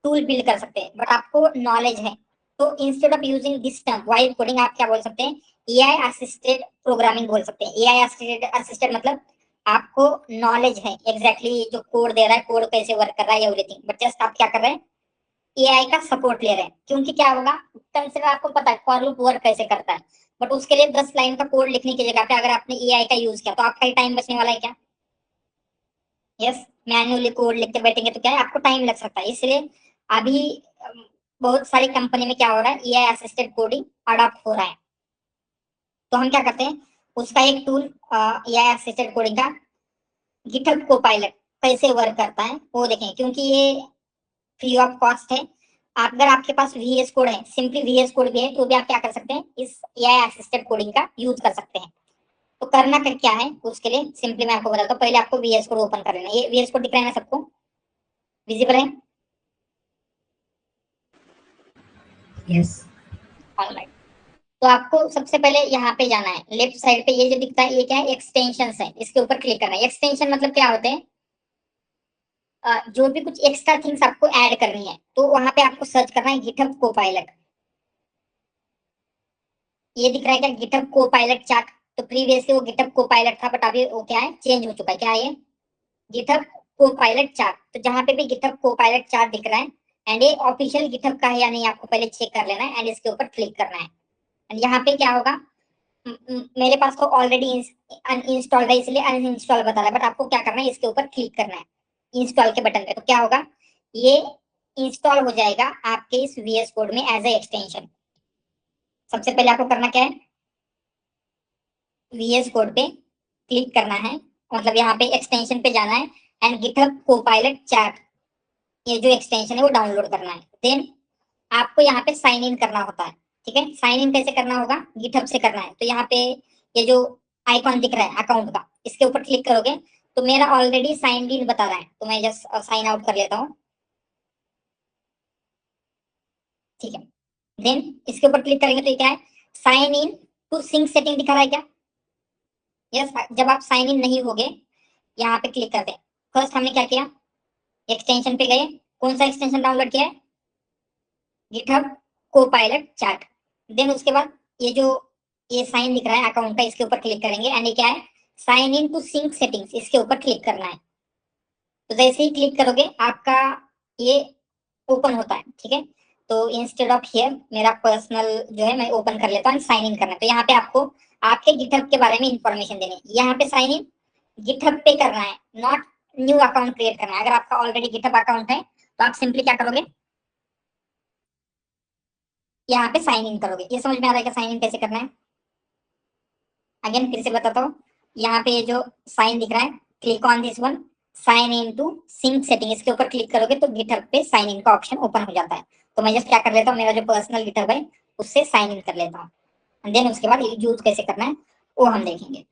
टूल बिल्ड कर सकते हैं। बट आपको नॉलेज है, तो instead of using this term vibe coding, आप क्या बोल सकते हैं, एआई असिस्टेड प्रोग्रामिंग बोल सकते हैं। एआई असिस्टेड मतलब आपको नॉलेज है एग्जैक्टली जो कोड दे रहा है, कोड कैसे वर्क कर रहा है, एवरीथिंग, बट जस्ट आप क्या कर रहे हैं, एआई का सपोर्ट ले रहे हैं। क्योंकि क्या होगा, कंसिडर आपको पता है फॉर लूप वर्क कैसे करता है, बट उसके लिए 10 लाइन का कोड लिखने की जगह पे अगर आपने एआई का यूज किया तो आपका ही टाइम बचने वाला है क्या? यस, मैन्युअली कोड लिखते बैठेंगे तो क्या है, आपको टाइम लग सकता है। इसलिए अभी बहुत सारी कंपनी में क्या हो रहा है, एआई असिस्टेड कोडिंग अडॉप्ट हो रहा है। तो हम क्या करते हैं, उसका एक टूल एआई असिस्टेड कोडिंग का, गिटहब कोपायलट, कैसे वर्क करता है वो देखें, क्योंकि ये फ्री ऑफ कॉस्ट है। अगर आपके पास वीएस कोड है, सिंपली वीएस कोड भी है, तो भी आप क्या कर सकते हैं, इस एआई असिस्टेड कोडिंग का यूज कर सकते हैं। तो करना क्या है, उसके लिए सिंपली मैं आपको बताता हूँ। पहले आपको वीएस कोड ओपन कर लेना है। ये वीएस कोड दिख रहा है ना सबको, विजिबल है? यस। ऑलराइट, तो आपको सबसे पहले यहाँ पे जाना है, लेफ्ट साइड पे ये जो दिखता है ये क्या है, एक्सटेंशन है, इसके ऊपर क्लिक करना है। एक्सटेंशन मतलब क्या होते हैं, जो भी कुछ एक्स्ट्रा थिंग्स आपको ऐड करनी है, तो वहां पे आपको सर्च करना है गिटहब कोपायलट। ये दिख रहा है क्या, गिटहब कोपायलट चार्ट? तो प्रीवियसली वो गिटहब कोपायलट था, बट अभी वो क्या है, चेंज हो चुका है। क्या है ये, गिटहब कोपायलट चार्ट। तो जहां पे भी गिटहब कोपायलट चार्ट दिख रहा है, एंड ये ऑफिशियल गिटहब का है या नहीं, आपको पहले चेक कर लेना है, एंड इसके ऊपर क्लिक करना है। एंड यहाँ पे क्या होगा, मेरे पास तो ऑलरेडी अनइंस्टॉल्ड है इसलिए अनइंस्टॉल बता रहा है, बट आपको क्या करना है, इसके ऊपर क्लिक करना है इंस्टॉल के बटन पे। तो क्या होगा, ये इंस्टॉल हो जाएगा आपके इस वीएस कोड में एज ए एक्सटेंशन। सबसे पहले आपको करना क्या है, VS कोड पे क्लिक करना है, मतलब यहाँ पे एक्सटेंशन पे जाना है एंड गिटहब कोपायलट चैट, ये जो एक्सटेंशन है वो डाउनलोड करना है। देन आपको यहाँ पे साइन इन करना होता है। ठीक है, साइन इन कैसे करना होगा, गिटहब से करना है। तो यहाँ पे ये जो आइकॉन दिख रहा है अकाउंट का, इसके ऊपर क्लिक करोगे तो मेरा ऑलरेडी साइन इन बता रहा है, तो मैं जस्ट साइन आउट कर लेता हूँ। ठीक है, देन इसके ऊपर क्लिक करेंगे तो ये क्या है, sign in to sync setting दिखा रहा है क्या। यस, जब आप साइन इन नहीं होगे यहाँ पे क्लिक करते हैं। फर्स्ट हमने क्या किया, एक्सटेंशन पे गए, कौन सा एक्सटेंशन डाउनलोड किया है, गिटहब कोपायलट चैट। देन उसके बाद ये जो ये साइन दिख रहा है अकाउंट का, इसके ऊपर क्लिक करेंगे एंड ये क्या है, sign in to sync settings, इसके ऊपर क्लिक करना है। तो जैसे ही क्लिक करोगे आपका ये ओपन होता है। ठीक है, तो इंस्टेड ऑफ हियर मेरा पर्सनल जो है मैं ओपन कर लेता हूँ, साइन इन करना है। तो यहाँ पे आपको आपके गिटहब के बारे में इंफॉर्मेशन देनी है, यहाँ पे साइन इन गिटहब पे करना है, नॉट न्यू अकाउंट क्रिएट करना है। अगर आपका ऑलरेडी गिटहब अकाउंट है तो आप सिंपली क्या करोगे, यहाँ पे साइन इन करोगे। ये समझ में आ रहा है कि साइन इन कैसे करना है। अगेन फिर से बताता हूँ, यहाँ पे ये जो साइन दिख रहा है, click on this one, sign in to sync setting, इसके ऊपर क्लिक करोगे तो गिटहब पे साइन इन का ऑप्शन ओपन हो जाता है। तो मैं जस्ट क्या कर लेता हूँ, मेरा जो पर्सनल गिटहब है उससे साइन इन कर लेता हूँ, देन उसके बाद यूज कैसे करना है वो हम देखेंगे।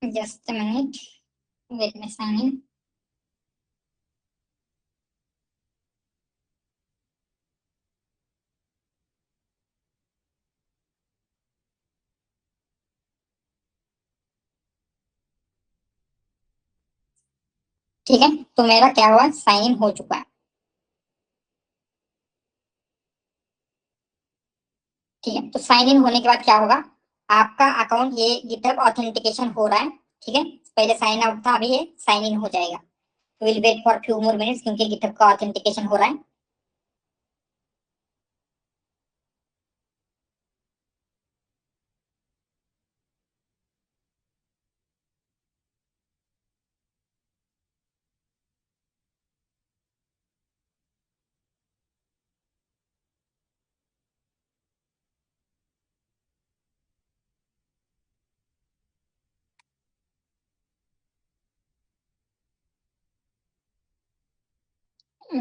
जस्ट मिनट, वेट में साइन इन। ठीक है, तो मेरा क्या हुआ, साइन इन हो चुका है। ठीक है, तो साइन इन होने के बाद क्या होगा, आपका अकाउंट ये गिटहब ऑथेंटिकेशन हो रहा है। ठीक है, पहले साइन आउट था, अभी ये साइन इन हो जाएगा। Will wait for few more minutes क्योंकि गिटहब का ऑथेंटिकेशन हो रहा है।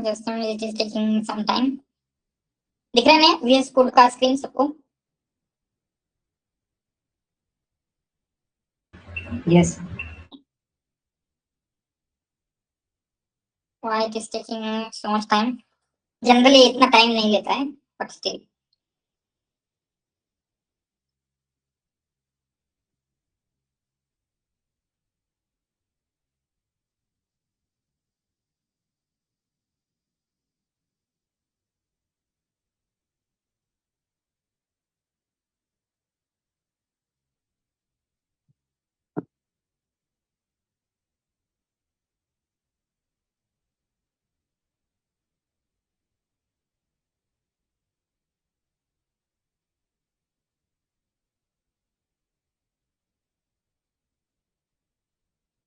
Just it is taking some time. दिख रहा है ना VS कोड का स्क्रीन सबको। Yes. Why it is taking so much time, generally इतना टाइम नहीं लेता है but still.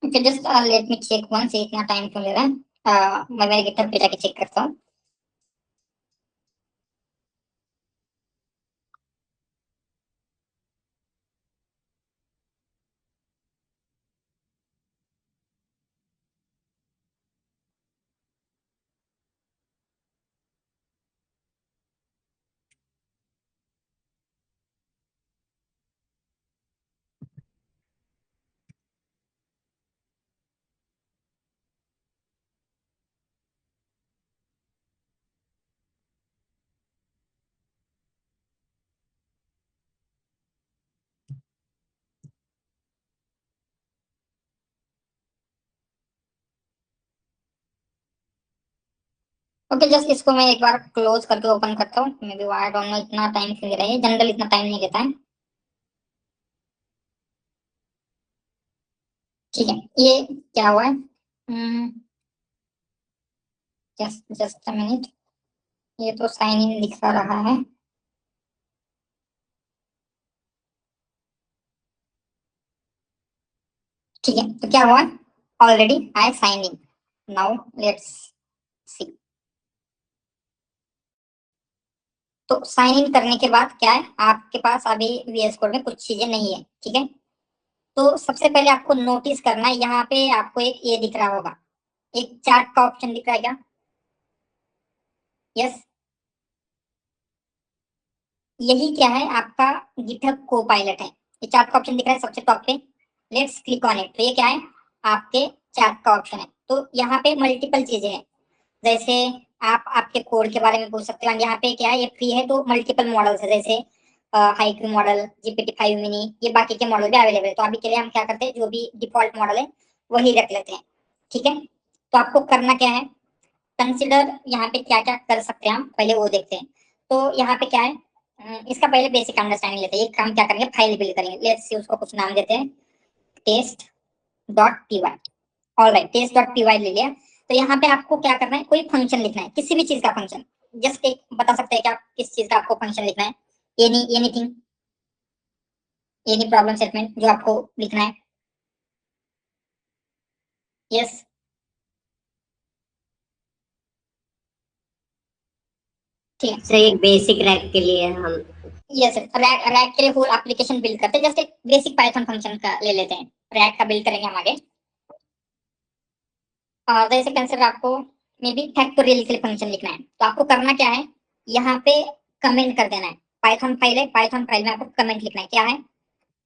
Okay, just let me check once, ये इतना टाइम क्यों ले रहा है। मैं मेरे गिटहब पे जाके चेक करता हूँ। ओके, जस्ट इसको मैं एक बार क्लोज करके ओपन करता हूँ। Maybe I don't know इतना टाइम क्यों ले रहा है, जनरल इतना टाइम नहीं लेता है। ठीक है, ये क्या हुआ है, जस्ट अ मिनट, ये तो साइन इन दिखा रहा है। ठीक है, तो क्या हुआ, already I sign in. Now let's see. तो साइन इन करने के बाद क्या है, आपके पास अभी VS कोड में कुछ चीजें नहीं है, ठीक है। तो सबसे पहले आपको नोटिस करना है, यहाँ पे आपको एक ये दिख रहा होगा, एक चार्ट का ऑप्शन दिख रहा है क्या? यस, यही क्या है, आपका गिटहब को पायलट है। ये चार्ट का ऑप्शन दिख रहा है सबसे टॉप पे, लेट्स क्लिक ऑन इट। तो ये क्या है, आपके चार्ट का ऑप्शन है। तो यहाँ पे मल्टीपल चीजें हैं, जैसे आप आपके कोड के बारे में पूछ सकते हो। यहाँ पे क्या है, ये फ्री है, तो मल्टीपल मॉडल्स है, जैसे हाइक्यू मॉडल, GPT-5 मिनी, ये बाकी के मॉडल भी अवेलेबल है। तो अभी के लिए हम क्या करते हैं, जो भी डिफॉल्ट मॉडल है वही रख लेते हैं, ठीक है। तो आपको करना क्या है, कंसिडर यहाँ पे क्या क्या कर सकते हैं हम, पहले वो देखते हैं। तो यहाँ पे क्या है, इसका पहले बेसिक अंडरस्टैंडिंग लेते हैं। एक काम क्या करेंगे, फाइल बिल्ड करेंगे। लेट्स सी, उसको कुछ नाम देते हैं, test dot P Y. All right, test dot P Y ले लिया। तो यहाँ पे आपको क्या करना है, कोई फंक्शन लिखना है, किसी भी चीज का फंक्शन। जस्ट एक बता सकते हैं क्या, किस चीज का आपको फंक्शन लिखना है? एनीथिंग, एनी प्रॉब्लम स्टेटमेंट जो आपको लिखना है। यस, ठीक है। सर एक बेसिक रैक के लिए हम यस, रैक रैक के लिए फुल एप्लीकेशन बिल्ड करते हैं। जस्ट एक बेसिक पाइथन फंक्शन का ले लेते हैं, रैक का बिल्ड करेंगे हम आगे। जैसे कंसिडर आपको मे बी फैक्टोरियल के लिए फंक्शन लिखना है, तो आपको करना क्या है, यहाँ पे कमेंट कर देना है। पाइथन फाइल है, पाइथन फाइल में आपको कमेंट लिखना है, क्या है,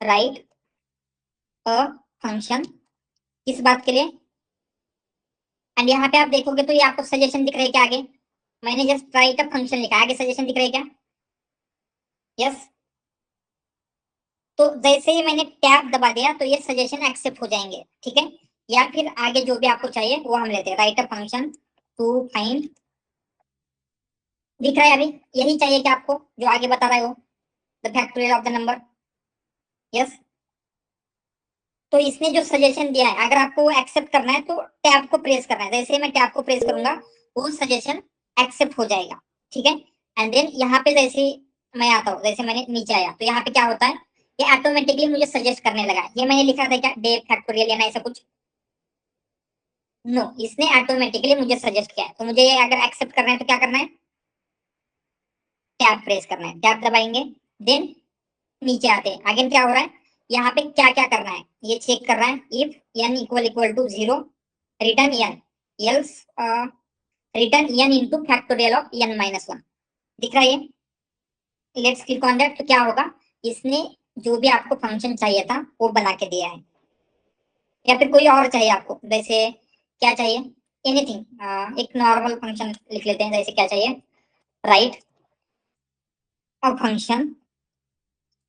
राइट अ फंक्शन, किस बात के लिए। एंड यहाँ पे आप देखोगे तो ये आपको सजेशन दिख रहा है क्या आगे, मैंने जस्ट राइट अ फंक्शन लिखा है, आगे सजेशन दिख रहा है क्या? यस। तो जैसे ही मैंने टैब दबा दिया तो ये सजेशन एक्सेप्ट हो जाएंगे, ठीक है। या फिर आगे जो भी आपको चाहिए वो हम लेते हैं, write a function to find, दिख रहा है अभी, यही चाहिए क्या आपको, जो आगे बता रहा है वो, the factorial of the number. Yes. तो इसने जो सजेशन दिया है, अगर आपको एक्सेप्ट करना है तो टैब को प्रेस करना है। जैसे ही मैं टैब को प्रेस करूंगा वो सजेशन एक्सेप्ट हो जाएगा, ठीक है। एंड देन यहाँ पे जैसे ही मैं आता हूँ, जैसे मैंने नीचे आया तो यहाँ पे क्या होता है, ये ऑटोमेटिकली मुझे सजेस्ट करने लगा। ये मैंने लिखा था क्या, डे फैक्टोरियल या ना ऐसा कुछ? नो, इसने ऑटोमेटिकली मुझे सजेस्ट किया है। तो मुझे अगर एक्सेप्ट करना है तो क्या करना है, टैब प्रेस करना है, टैब दबाएंगे। देन नीचे आते हैं, आगे क्या हो रहा है, यहाँ पे क्या क्या करना है, ये चेक कर रहा है। If n equal equal to 0, return n, else return n into factorial of n minus 1। दिख रहा है ये, लेट्स क्लिक ऑन दैट। तो क्या होगा, इसने जो भी आपको फंक्शन चाहिए था वो बना के दिया है। या फिर कोई और चाहिए आपको, जैसे क्या चाहिए, एनीथिंग, एक नॉर्मल फंक्शन लिख लेते हैं, जैसे क्या चाहिए, राइट अ फंक्शन,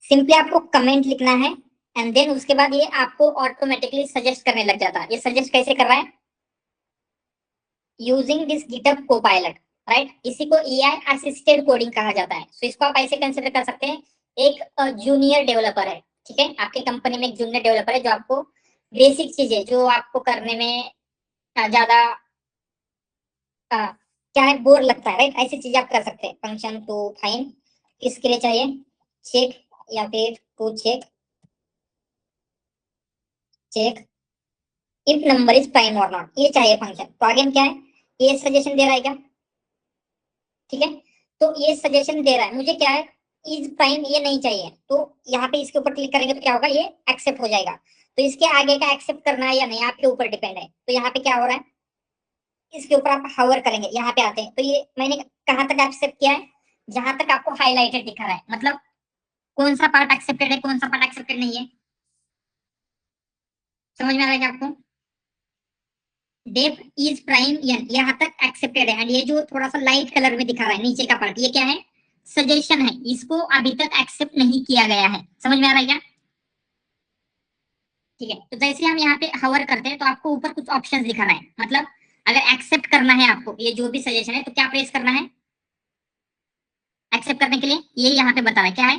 सिंपली आपको कमेंट लिखना है। एंड देन उसके बाद ये आपको ऑटोमेटिकली सजेस्ट करने लग जाता है। ये सजेस्ट कैसे कर रहा है, using this GitHub Copilot, right. इसी को एआई असिस्टेड कोडिंग कहा जाता है। सो इसको आप ऐसे कंसिडर कर सकते हैं, एक जूनियर डेवलपर है, ठीक है। आपकी कंपनी में एक जूनियर डेवलपर है जो आपको बेसिक चीजें जो आपको करने में ज्यादा क्या है, बोर लगता है, राइट। ऐसी चीजें आप कर सकते हैं। फंक्शन टू फाइंड, किसके लिए चाहिए, चेक, या फिर to check, check if number is prime और नॉट, ये चाहिए फंक्शन। तो आगे क्या है, ये सजेशन दे रहा है क्या, ठीक है। तो ये सजेशन दे रहा है मुझे, क्या है, इज प्राइम ये नहीं चाहिए। तो यहाँ पे इसके ऊपर क्लिक करेंगे तो क्या होगा, ये एक्सेप्ट हो जाएगा। तो इसके आगे का एक्सेप्ट करना है या नहीं आपके ऊपर डिपेंड है। तो यहाँ पे क्या हो रहा है, इसके ऊपर आप हावर करेंगे, यहाँ पे आते हैं। तो ये मैंने कहाँ तक एक्सेप्ट किया है, जहां तक आपको हाईलाइटेड दिखा रहा है, मतलब कौन सा पार्ट एक्सेप्टेड है, कौन सा पार्ट एक्सेप्टेड नहीं है। समझ में आ रहा है क्या आपको, डेफ इज प्राइम एन यहाँ तक एक्सेप्टेड है। एंड ये जो थोड़ा सा लाइट कलर में दिखा रहा है नीचे का पार्ट, ये क्या है, सजेशन है, इसको अभी तक एक्सेप्ट नहीं किया गया है। समझ में आ रहा है क्या, ठीक है। तो जैसे हम यहाँ पे हवर करते हैं तो आपको ऊपर कुछ ऑप्शंस दिखा रहा है, मतलब अगर एक्सेप्ट करना है आपको ये जो भी सजेशन है तो क्या प्रेस करना है, एक्सेप्ट करने के लिए ये यहाँ पे बता रहा है, क्या है,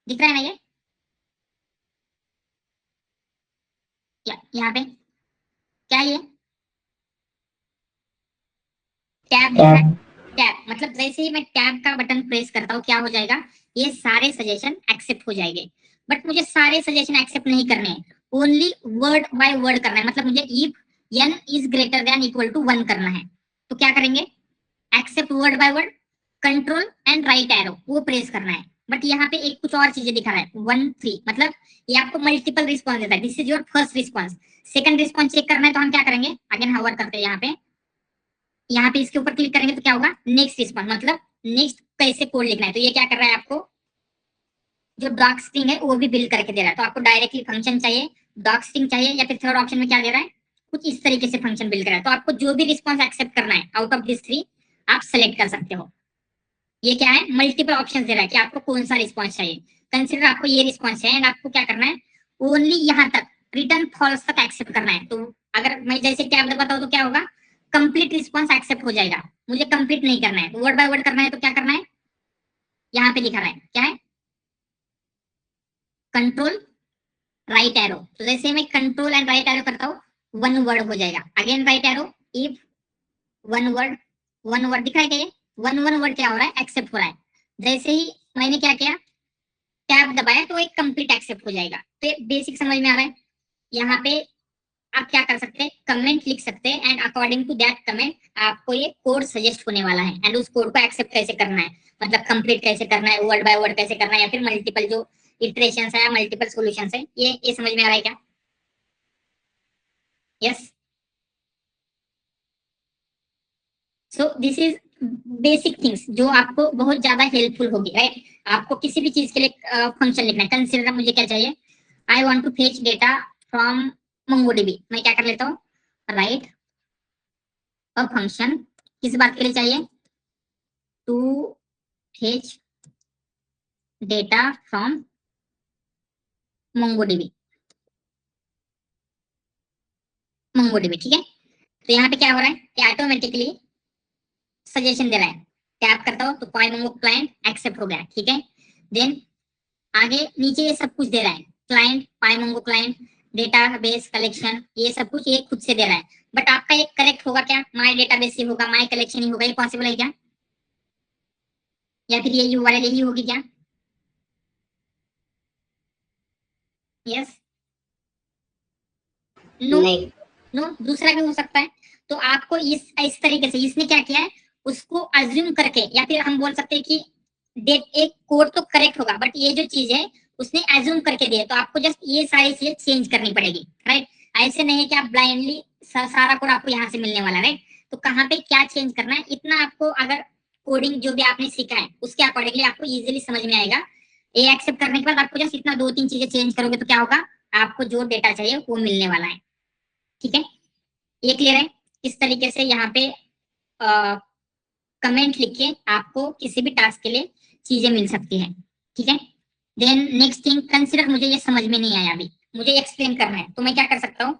दिख रहा है ना ये, यहाँ पे क्या है ये, टैब दिख रहा है, टैब मतलब जैसे ही मैं टैब का बटन प्रेस करता हूँ क्या हो जाएगा, ये सारे सजेशन एक्सेप्ट हो जाएंगे। बट मुझे सारे सजेशन एक्सेप्ट नहीं करने हैं, ओनली वर्ड बाय वर्ड करना है। मतलब मुझे if n is greater than equal to 1 करना है, तो क्या करेंगे, accept word by word, control and right arrow वो प्रेस करना है। बट यहाँ पे एक कुछ और चीजें दिखा रहा है 1 3, मतलब ये आपको मल्टीपल रिस्पॉन्स देता है। This is your first response. Second response check करना है तो हम क्या करेंगे, अगेन हवर करते हैं यहाँ पे इसके ऊपर क्लिक करेंगे तो क्या होगा, नेक्स्ट रिस्पॉन्स, मतलब नेक्स्ट कैसे कोड लिखना है। तो ये क्या कर रहा है, आपको जो डॉक स्ट्रिंग है वो भी बिल्ड करके दे रहा है। तो आपको डायरेक्टली फंक्शन चाहिए, डॉक स्ट्रिंग चाहिए, या फिर थर्ड ऑप्शन में क्या दे रहा है, कुछ इस तरीके से फंक्शन बिल्ड कर रहा है। तो आपको जो भी रिस्पॉन्स एक्सेप्ट करना है आउट ऑफ दिस 3 आप सेलेक्ट कर सकते हो। ये क्या है, मल्टीपल ऑप्शन दे रहा है कि आपको कौन सा रिस्पॉन्स चाहिए। कंसिडर आपको ये रिस्पॉन्स है एंड आपको क्या करना है, ओनली यहाँ तक रिटर्न फॉल्स तक एक्सेप्ट करना है। तो अगर मैं जैसे टैब दबाता हूँ तो क्या होगा, कंप्लीट रिस्पॉन्स एक्सेप्ट हो जाएगा। मुझे कंप्लीट नहीं करना है, वर्ड बाय वर्ड करना है। तो क्या करना है, यहाँ पे लिखा रहा है क्या है, कंट्रोल राइट एरो। तो जैसे मैं कंट्रोल एंड राइट एरो करता हूँ, 1 वर्ड हो जाएगा। Again right arrow, if 1 word, 1 word दिखाई गए, 1 वर्ड क्या हो रहा है, एक्सेप्ट हो रहा है। जैसे ही मैंने क्या किया, टैब दबाया तो एक कंप्लीट एक्सेप्ट हो जाएगा। तो ये बेसिक समझ में आ रहा है। यहाँ पे आप क्या कर सकते हैं, कमेंट लिख सकते हैं and according to that comment आपको ये कोड सजेस्ट होने वाला है एंड उस कोड को एक्सेप्ट कैसे करना है, मतलब कंप्लीट कैसे करना है, वर्ड बाय वर्ड कैसे करना है, या फिर मल्टीपल जो इटरेशंस है या मल्टीपल सॉल्यूशंस है, ये समझ में आ रहा है क्या? Yes. So this is basic things जो आपको बहुत ज्यादा हेल्पफुल होगी, राइट। आपको किसी भी चीज के लिए फंक्शन लिखना है। कंसिडर मुझे क्या चाहिए, I want to fetch data from MongoDB। मैं क्या कर लेता हूँ, राइट अ फंक्शन, किस बात के लिए चाहिए, to fetch data from MongoDB, ठीक है। तो यहाँ पे क्या हो रहा है, ये ऑटोमेटिकली सजेशन दे रहा है। टैप करता हूँ तो पाइमोंगो क्लाइंट एक्सेप्ट हो गया, ठीक है। देन आगे नीचे ये सब कुछ दे रहा है, क्लाइंट, पाइमोंगो क्लाइंट, डेटाबेस कलेक्शन, ये सब कुछ ये खुद से दे रहा है। बट आपका एक करेक्ट होगा क्या, माय डेटाबेस ही होगा, माय कलेक्शन ही होगा, ये पॉसिबल है क्या, या फिर ये यूआरएल ही होगी क्या? यस, नो, नहीं, नो, दूसरा भी हो सकता है। तो आपको इस तरीके से इसने क्या किया है, उसको अज्यूम करके, या फिर हम बोल सकते हैं कि डेट एक कोड तो करेक्ट होगा बट ये जो चीज है उसने अज्यूम करके दिया, तो आपको जस्ट ये सारी चीजें चेंज करनी पड़ेगी, राइट। ऐसे नहीं है कि आप ब्लाइंडली सारा कोड आपको यहाँ से मिलने वाला है, राइट। तो कहाँ पे क्या चेंज करना है, इतना आपको अगर कोडिंग जो भी आपने सीखा है उसके अकॉर्डिंगली आपको इजीली समझ में आएगा। ये एक्सेप्ट करने के बाद आपको जस्ट इतना 2 3 चीजें चेंज करोगे तो क्या होगा, आपको जो डेटा चाहिए वो मिलने वाला है, ठीक है। ये क्लियर है, इस तरीके से यहाँ पे कमेंट लिख के आपको किसी भी टास्क के लिए चीजें मिल सकती है, ठीक है। देन नेक्स्ट थिंग, कंसिडर मुझे ये समझ में नहीं आया, अभी मुझे एक्सप्लेन करना है, तो मैं क्या कर सकता हूँ,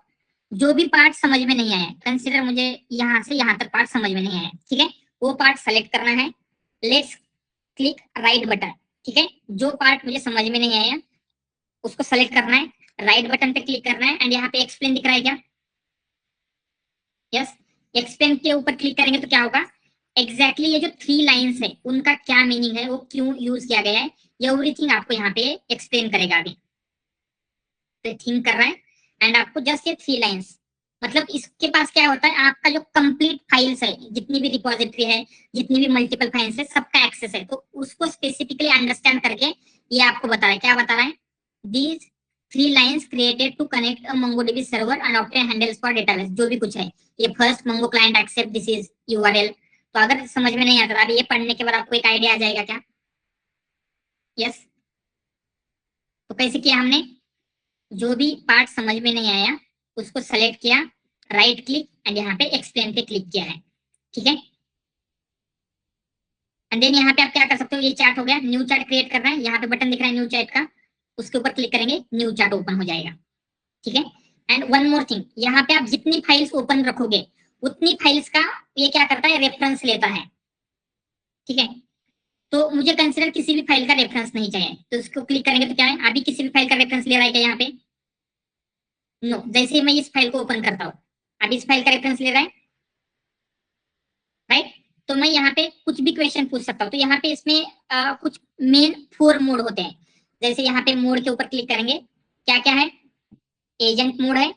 जो भी पार्ट समझ में नहीं आया, कंसिडर मुझे यहाँ से यहाँ तक पार्ट समझ में नहीं आया, ठीक है, वो पार्ट सेलेक्ट करना है, लेट्स क्लिक राइट बटन, ठीक है। जो पार्ट मुझे समझ में नहीं आया उसको सेलेक्ट करना है, राइट बटन पे क्लिक करना है एंड यहाँ पे एक्सप्लेन दिख रहा है क्या, यस। एक्सप्लेन के ऊपर क्लिक करेंगे तो क्या होगा, एग्जैक्टली ये जो 3 लाइंस है उनका क्या मीनिंग है, वो क्यों यूज किया गया है, एवरीथिंग आपको यहाँ पे एक्सप्लेन करेगा। अभी तो थिंक कर रहा है एंड आपको जस्ट ये 3 लाइंस, मतलब इसके पास क्या होता है, आपका जो कंप्लीट फाइल्स है, जितनी भी रिपोजिटरी है, जितनी भी मल्टीपल फाइल्स है, सबका एक्सेस है। तो उसको स्पेसिफिकली अंडरस्टैंड करके ये आपको बता रहा है, क्या बता रहा है, these 3 lines created to connect a MongoDB server and obtain handles for database, जो भी कुछ है। ये first Mongo client accept this is URL. तो अगर समझ में नहीं आता, अभी ये पढ़ने के बाद आपको एक आइडिया आ जाएगा क्या, यस। तो कैसे किया हमने, जो भी पार्ट समझ में नहीं आया उसको सेलेक्ट किया, राइट क्लिक एंड यहाँ पे एक्सप्लेन पे क्लिक किया है, ठीक है। एंड देन यहाँ पे आप क्या कर सकते हो, ये चार्ट हो गया, न्यू चार्ट क्रिएट करना है, यहाँ पे बटन दिख रहा है न्यू चार्ट का, उसके ऊपर क्लिक करेंगे, न्यू चार्ट ओपन हो जाएगा, ठीक है। एंड वन मोर थिंग, यहाँ पे आप जितनी फाइल्स ओपन रखोगे उतनी फाइल्स का ये क्या करता है, रेफरेंस लेता है, ठीक है। तो मुझे कंसिडर किसी भी फाइल का रेफरेंस नहीं चाहिए, तो इसको क्लिक करेंगे तो क्या है, अभी किसी भी फाइल का रेफरेंस ले रहा है क्या यहाँ पे, नो। जैसे ही मैं इस फाइल को ओपन करता हूँ, अभी इस फाइल का रेफरेंस ले रहा है, राइट। तो मैं यहाँ पे कुछ भी क्वेश्चन पूछ सकता हूँ। तो यहाँ पे इसमें कुछ मेन 4 मोड होते हैं। जैसे यहाँ पे मोड के ऊपर क्लिक करेंगे, क्या क्या है, एजेंट मोड है,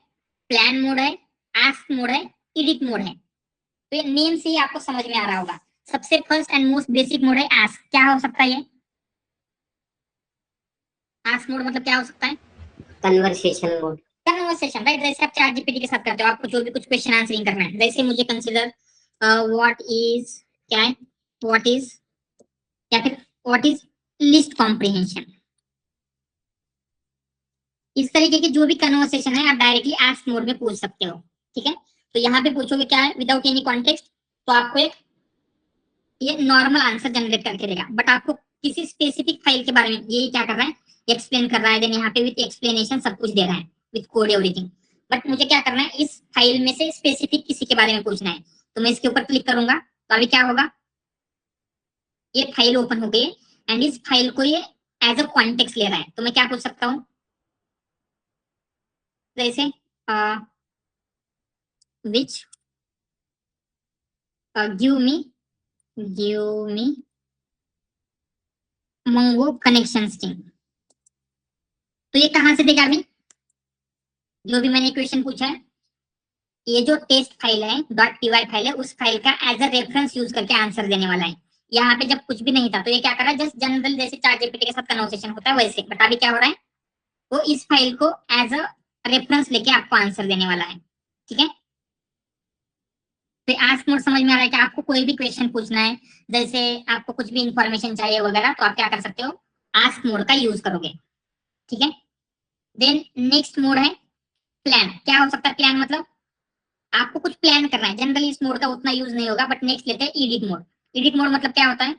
प्लान मोड है, आस्क मोड है, एडिट मोड है। तो ये नेम से ही आपको समझ में आ रहा होगा। सबसे first and most basic mode है आस्क। क्या हो सकता है ये आस्क मोड, मतलब क्या हो सकता है? Conversation mode. Conversation, right. जैसे आप चैट जीपीटी के साथ करते हो, आपको जो भी कुछ क्वेश्चन आंसरिंग करना है, जैसे मुझे कंसीडर व्हाट इज, क्या है, व्हाट इज, या फिर व्हाट इज लिस्ट कॉम्प्रिहेंशन। इस तरीके के जो भी कन्वर्सेशन है आप डायरेक्टली आस्क मोड में पूछ सकते हो। ठीक है, तो यहाँ पे पूछोगे क्या है, विदाउट एनी कॉन्टेक्स्ट, तो आपको एक ये नॉर्मल आंसर जनरेट करके देगा। बट आपको किसी स्पेसिफिक फाइल के बारे में ये क्या कर रहा है, एक्सप्लेन कर रहा है। देन यहाँ पे विद एक्सप्लेनेशन सब कुछ दे रहा है, विद कोड एवरीथिंग। बट मुझे क्या करना है, इस फाइल में से स्पेसिफिक किसी के बारे में पूछना है। तो मैं इसके ऊपर क्लिक करूंगा, तो अभी क्या होगा, ये फाइल ओपन हो गई एंड इस फाइल को ये एज अ कॉन्टेक्स्ट ले रहा है। तो मैं क्या पूछ सकता हूँ, जैसे which give me Mongo connection string. तो ये कहां से देगा अभी, जो भी मैंने क्वेश्चन पूछा है, ये जो टेस्ट फाइल है .py फाइल है, उस फाइल का एज अ रेफरेंस यूज करके आंसर देने वाला है। यहाँ पे जब कुछ भी नहीं था तो ये क्या कर रहा है, जस्ट जनरल जैसे चैट जीपीटी के साथ कन्वर्सेशन होता है वैसे। बट अभी क्या हो रहा है, वो इस फाइल को एज अ रेफरेंस लेके आपको आंसर देने वाला है। ठीक है, तो आस्क मोड समझ में आ रहा है कि आपको कोई भी क्वेश्चन पूछना है, जैसे आपको कुछ भी इंफॉर्मेशन चाहिए वगैरह, तो आप क्या कर सकते हो, आस्क मोड का यूज करोगे। ठीक है, देन नेक्स्ट मोड है प्लान। क्या हो सकता है प्लान, मतलब आपको कुछ प्लान करना है। जनरली इस मोड का उतना यूज नहीं होगा, बट नेक्स्ट लेते हैं एडिट मोड। एडिट मोड मतलब क्या होता है,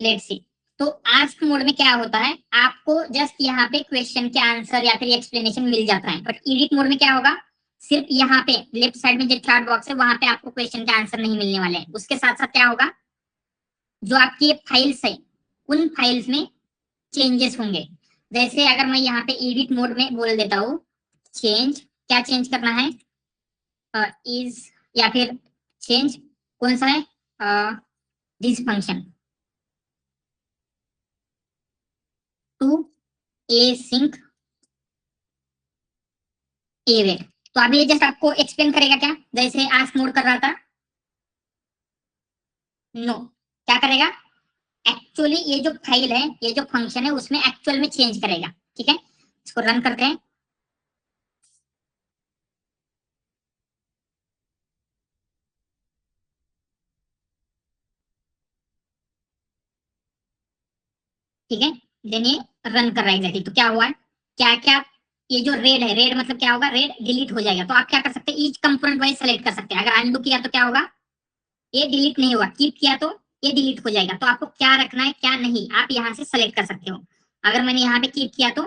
लेट्स सी। तो आस्क मोड में क्या होता है, आपको जस्ट यहाँ पे क्वेश्चन के आंसर या फिर एक्सप्लेनेशन मिल जाता है। बट एडिट मोड में क्या होगा, सिर्फ यहाँ पे लेफ्ट साइड में जो चार्ट बॉक्स है वहां पे आपको क्वेश्चन के आंसर नहीं मिलने वाले हैं। उसके साथ साथ क्या होगा, जो आपकी फाइल्स है उन फाइल्स में चेंजेस होंगे। जैसे अगर मैं यहाँ पे एडिट मोड में बोल देता हूँ चेंज, क्या चेंज करना है, इज, या फिर चेंज कौन सा है, this function to async await. तो अभी ये जस्ट आपको एक्सप्लेन करेगा क्या, जैसे आस्क मोड कर रहा था, नो, क्या करेगा, एक्चुअली ये जो फाइल है, ये जो फंक्शन है उसमें एक्चुअल में चेंज करेगा। ठीक है, इसको रन करते हैं। ठीक है, देन ये रन कर रहा है एग्जैक्टली। तो क्या हुआ है, क्या क्या, ये जो रेड है, रेड मतलब क्या होगा, रेड डिलीट हो जाएगा। तो आप क्या कर सकते हैं, ईच कंपोनेंट वाइज सेलेक्ट कर सकते हैं। अगर अनडू किया तो क्या होगा, ये डिलीट नहीं होगा, कीप किया तो ये डिलीट हो जाएगा। तो आपको क्या रखना है क्या नहीं, आप यहाँ से सेलेक्ट कर सकते हो। अगर मैंने यहाँ पे कीप किया तो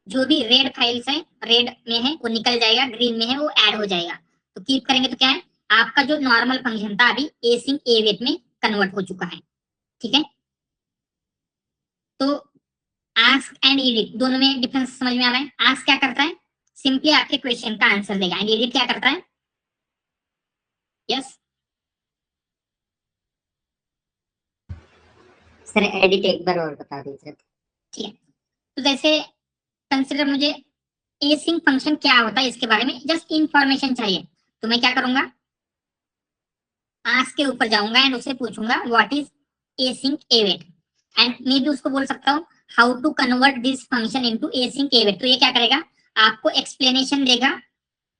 जो भी रेड फाइल्स है, रेड में है वो निकल जाएगा, ग्रीन में है वो ऐड हो जाएगा। तो कीप करेंगे तो क्या है, आपका जो नॉर्मल फंक्शन था अभी एसिंक एवेट में कन्वर्ट हो चुका है। ठीक है, तो आस्क एंड एडिट दोनों में डिफरेंस समझ में आ रहा है। आस्क क्या करता है, सिंपली आपके क्वेश्चन का आंसर देगा, एंड एडिट क्या करता है, यस सर एडिट एक बार और बता दीजिए। ठीक है, तो जैसे कंसिडर मुझे एसिंक फंक्शन क्या होता है इसके बारे में जस्ट इंफॉर्मेशन चाहिए, तो मैं क्या करूंगा, आस्क के ऊपर जाऊंगा एंड उससे पूछूंगा what is async await, and मैं भी उसको बोल सकता हूँ how to convert this function into async await. तो ये क्या करेगा, आपको एक्सप्लेनेशन देगा।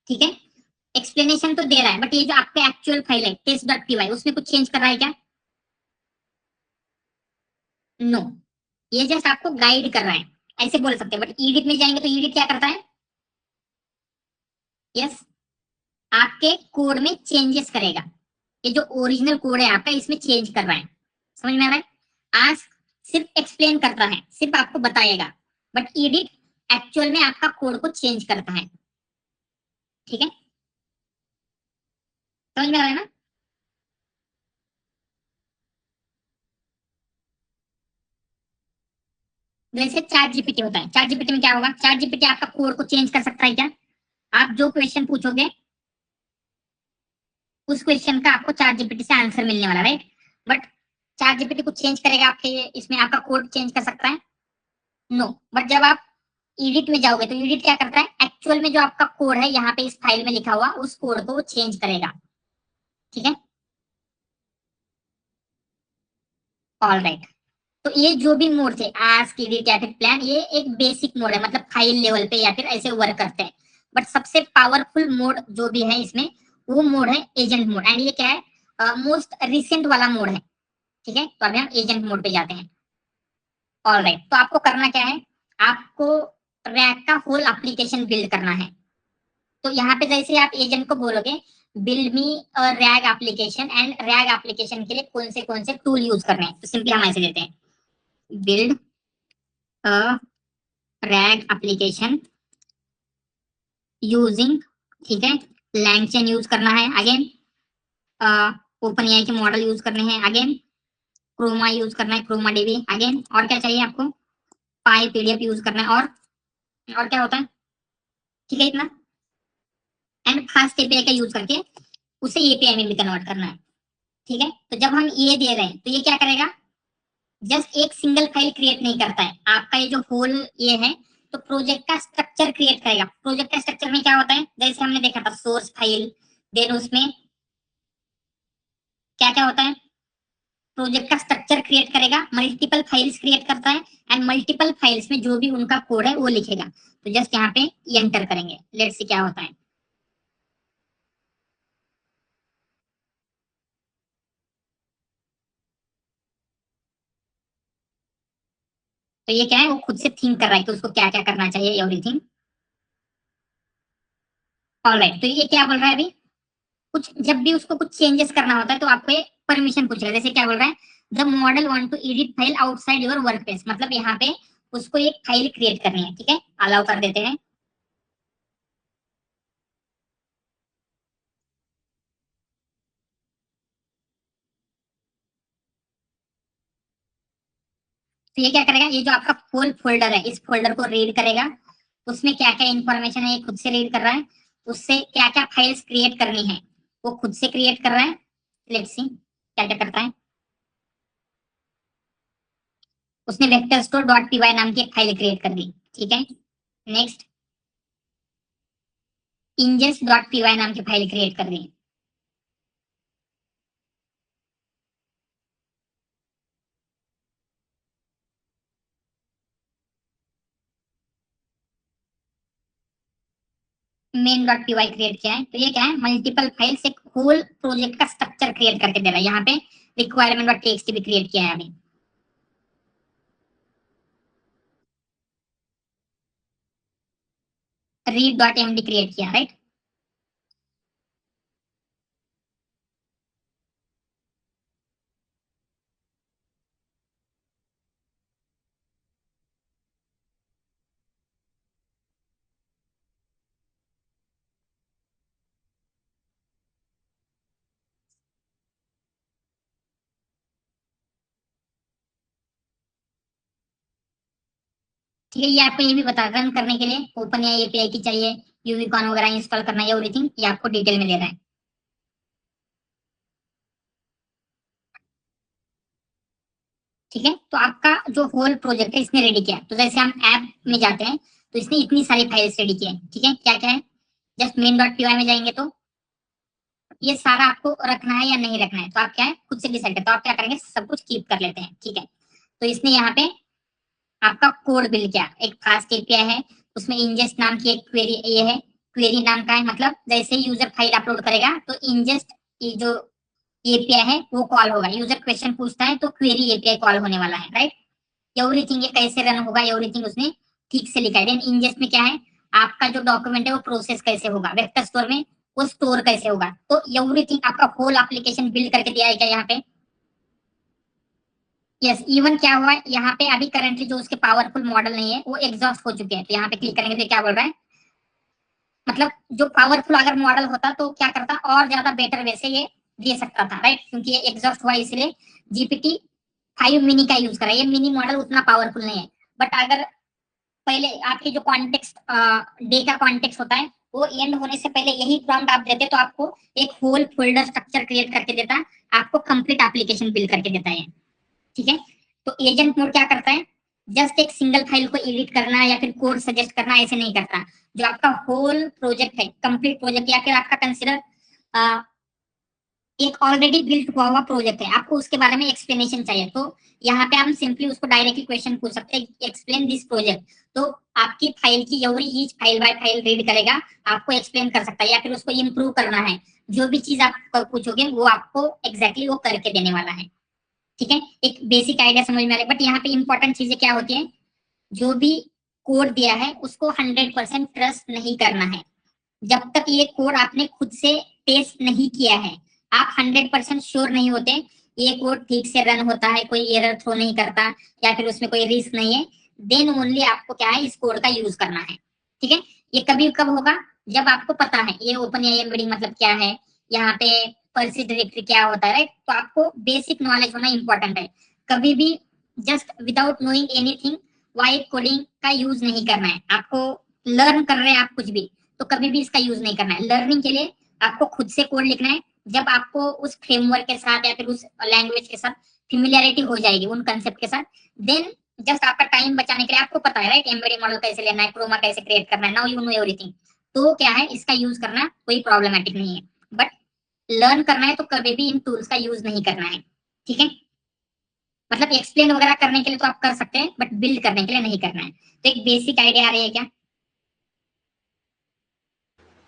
ठीक है, एक्सप्लेनेशन तो दे रहा है, बट ये जो आपका एक्चुअल फाइल है test.py उसमें कुछ चेंज कर रहा है क्या, नो, ये जस्ट आपको गाइड कर रहा है, ऐसे बोल सकते हैं। बट एडिट में जाएंगे तो एडिट क्या करता है, यस, आपके कोड में चेंजेस करेगा। ये जो ओरिजिनल कोड है आपका इसमें चेंज कर रहा है। समझ में आ रहा है, आस्क सिर्फ एक्सप्लेन करता है, सिर्फ आपको बताएगा, बट एडिट एक्चुअल में आपका कोड को चेंज करता है। ठीक है, समझ में आ रहा है ना। जैसे चैट जीपीटी होता है, चैट जीपीटी में क्या होगा, चैट जीपीटी आपका कोड को चेंज कर सकता है क्या, आप जो क्वेश्चन पूछोगे उस क्वेश्चन का आपको चैट जीपीटी से आंसर मिलने वाला, राइट। बट चैट जीपीटी कुछ चेंज करेगा आपके इसमें, आपका कोड चेंज कर सकता है? नो। बट जब आप एडिट में जाओगे तो एडिट क्या करता है, एक्चुअल में जो आपका कोड है यहाँ पे इस फाइल में लिखा हुआ, उस कोड को वो चेंज करेगा, ठीक है। All right. तो ये जो भी मोड थे, आस्क, एडिट या फिर प्लान, ये एक बेसिक मोड है, मतलब फाइल लेवल पे या फिर ऐसे वर्क करते हैं। बट सबसे पावरफुल मोड जो भी है इसमें, वो मोड है एजेंट मोड, एंड ये क्या है, मोस्ट रिसेंट वाला मोड है, ठीक है। तो अभी हम एजेंट मोड पे जाते हैं। All right. तो आपको करना क्या है, आपको रैक का होल एप्लीकेशन बिल्ड करना है। तो यहाँ पे जैसे आप एजेंट को बोलोगे build me rag application, and rag application के लिए कौन से टूल यूज करने हैं, तो सिंपली हम ऐसे देते हैं, build a rag application using, ठीक है, लैंगचेन यूज करना है, अगेन ओपन एआई के मॉडल यूज करने हैं, अगेन क्रोमा यूज करना है, क्रोमा डीबी, अगेन और क्या चाहिए आपको, पाई पीडीएफ यूज करना है, और क्या होता है, ठीक है इतना। एंड फास्ट एपीआई का यूज करके उसे एपीआई में भी कन्वर्ट करना है, ठीक है। तो जब हम ये दे रहे हैं तो ये क्या करेगा, जस्ट एक सिंगल फाइल क्रिएट नहीं करता है, आपका ये जो होल ये है, तो प्रोजेक्ट का स्ट्रक्चर क्रिएट करेगा। प्रोजेक्ट का स्ट्रक्चर में क्या होता है, जैसे हमने देखा था सोर्स फाइल, देन उसमें क्या क्या होता है, प्रोजेक्ट का स्ट्रक्चर क्रिएट करेगा, मल्टीपल फाइल्स क्रिएट करता है, एंड मल्टीपल फाइल्स में जो भी उनका कोड है वो लिखेगा। तो जस्ट यहाँ पे एंटर करेंगे, लेट्स सी क्या होता है। तो ये क्या है, वो खुद से थिंक कर रहा है कि उसको क्या क्या करना चाहिए, एवरीथिंग। ऑलराइट। तो ये क्या बोल रहा है अभी, कुछ जब भी उसको कुछ चेंजेस करना होता है तो आपको ये परमिशन पूछेगा। जैसे क्या बोल रहा है, the model want to edit file outside your work place, मतलब यहाँ पे उसको एक फाइल क्रिएट करनी है, ठीक है, अलाउ कर देते हैं। तो ये क्या करेगा, ये जो आपका फुल फोल्डर है, इस फोल्डर को रीड करेगा, उसमें क्या क्या इंफॉर्मेशन है ये खुद से रीड कर रहा है, उससे क्या क्या फाइल्स क्रिएट करनी है वो खुद से क्रिएट कर रहा है। लेट्स सी क्या क्या करता है। उसने vector store dot P Y नाम की एक फाइल क्रिएट कर दी, ठीक है। Next, ingest dot P Y नाम की फाइल क्रिएट कर दी। Main dot P Y create किया है। तो ये क्या है, मल्टीपल फाइल्स एक होल प्रोजेक्ट का स्ट्रक्चर क्रिएट करके दे रहा है। यहाँ पे रिक्वायरमेंट डॉट टेक्स्ट भी क्रिएट किया है अभी। रीड डॉट एमडी क्रिएट किया, राइट। ठीक है, ये आपको ये भी बता रन करने के लिए ओपन या एपीआई की चाहिए, यूनिकॉर्न वगैरह इंस्टॉल करना है, एवरीथिंग ये आपको डिटेल में दे रहा है। ठीक है, तो आपका जो होल प्रोजेक्ट है इसने रेडी किया। तो जैसे हम ऐप में जाते हैं तो इसने इतनी सारी फाइल्स रेडी की है, ठीक है। क्या क्या है, जस्ट मेन डॉट पीवाई में जाएंगे तो ये सारा आपको रखना है या नहीं रखना है, तो आप क्या है खुद से डिसाइड करते हो। आप क्या करेंगे, सब कुछ कीप कर लेते हैं, ठीक है। तो इसने यहाँ पे आपका कोड बिल्ड किया, एक फास्ट एपीआई है, उसमें इंजेस्ट नाम की एक क्वेरी ये है, क्वेरी नाम का है, मतलब जैसे यूजर फाइल अपलोड करेगा तो इंजेस्ट ये जो एपीआई है वो कॉल होगा। यूजर क्वेश्चन पूछता है तो क्वेरी एपीआई कॉल होने वाला है, राइट। एवरीथिंग ये कैसे रन होगा, एवरीथिंग उसने ठीक से लिखा है। देन इंजेस्ट में क्या है, आपका जो डॉक्यूमेंट है वो प्रोसेस कैसे होगा, वेक्टर स्टोर में वो स्टोर कैसे होगा। तो एवरीथिंग आपका होल एप्लीकेशन बिल्ड करके दिया है क्या यहाँ पे। यस, इवन क्या हुआ है यहाँ पे, अभी करंटली जो उसके पावरफुल मॉडल नहीं है वो एग्जॉस्ट हो चुके हैं। तो यहाँ पे क्लिक करेंगे तो क्या बोल रहा है, मतलब जो पावरफुल अगर मॉडल होता तो क्या करता, और ज्यादा बेटर वे से ये दे सकता था, राइट। क्योंकि ये एग्जॉस्ट हुआ इसलिए जीपीटी 5 मिनी का यूज करा। ये मिनी मॉडल उतना पावरफुल नहीं है, बट अगर पहले आपके जो कॉन्टेक्स्ट डे का कॉन्टेक्स्ट होता है वो एंड होने से पहले यही प्रॉम्प्ट आप देते तो आपको एक होल फोल्डर स्ट्रक्चर क्रिएट करके देता, आपको कंप्लीट एप्लीकेशन बिल्ड करके देता है, ठीक है। तो एजेंट मोड क्या करता है, जस्ट एक सिंगल फाइल को एडिट करना या फिर कोड सजेस्ट करना ऐसे नहीं करता। जो आपका होल प्रोजेक्ट है, कंप्लीट प्रोजेक्ट या फिर आपका कंसिडर एक ऑलरेडी बिल्ट हुआ हुआ प्रोजेक्ट है, आपको उसके बारे में एक्सप्लेनेशन चाहिए, तो यहाँ पे आप सिंपली उसको डायरेक्टली क्वेश्चन पूछ सकते हैं, एक्सप्लेन दिस प्रोजेक्ट। तो आपकी फाइल की every each file by file read करेगा, आपको एक्सप्लेन कर सकता है, या फिर उसको इम्प्रूव करना है, जो भी चीज आप पूछोगे वो आपको एग्जैक्टली वो करके देने वाला है, ठीक है। एक बेसिक आइडिया समझ में आ रहा है, बट यहाँ पे इंपॉर्टेंट चीजें क्या होती है, जो भी कोड दिया है उसको 100% ट्रस्ट नहीं करना है। जब तक ये कोड आपने खुद से टेस्ट नहीं किया है, आप 100% श्योर नहीं होते ये कोड ठीक से रन होता है, कोई एरर थ्रो नहीं करता, या फिर उसमें कोई रिस्क नहीं है, देन ओनली आपको क्या है इस कोड का यूज करना है, ठीक है। ये कभी कब होगा, जब आपको पता है ये ओपन एआई एम्बेडिंग मतलब क्या है, यहाँ पे पर्सिस्ट डायरेक्टरी क्या होता है, राइट। तो आपको बेसिक नॉलेज होना इंपॉर्टेंट है। कभी भी just without knowing anything white coding का यूज नहीं करना है। आपको लर्न कर रहे हैं आप कुछ भी, तो कभी भी इसका यूज नहीं करना है। लर्निंग के लिए आपको खुद से कोड लिखना है, जब आपको उस फ्रेमवर्क के साथ या फिर उस लैंग्वेज के साथ फिमिलियरिटी हो जाएगी, उन कंसेप्ट के साथ, देन जस्ट आपका टाइम बचाने के लिए, आपको पता है राइट एम्बेडेड मॉडल कैसे लेना है, क्रोमा कैसे क्रिएट करना है, नाउ यू नो एवरीथिंग, तो क्या है इसका यूज करना कोई प्रॉब्लमेटिक नहीं है। बट लर्न करना है तो कभी भी इन टूल्स का यूज नहीं करना है, ठीक है। मतलब एक्सप्लेन वगैरह करने के लिए तो आप कर सकते हैं, बट बिल्ड करने के लिए नहीं करना है। तो एक बेसिक आइडिया आ रही है क्या?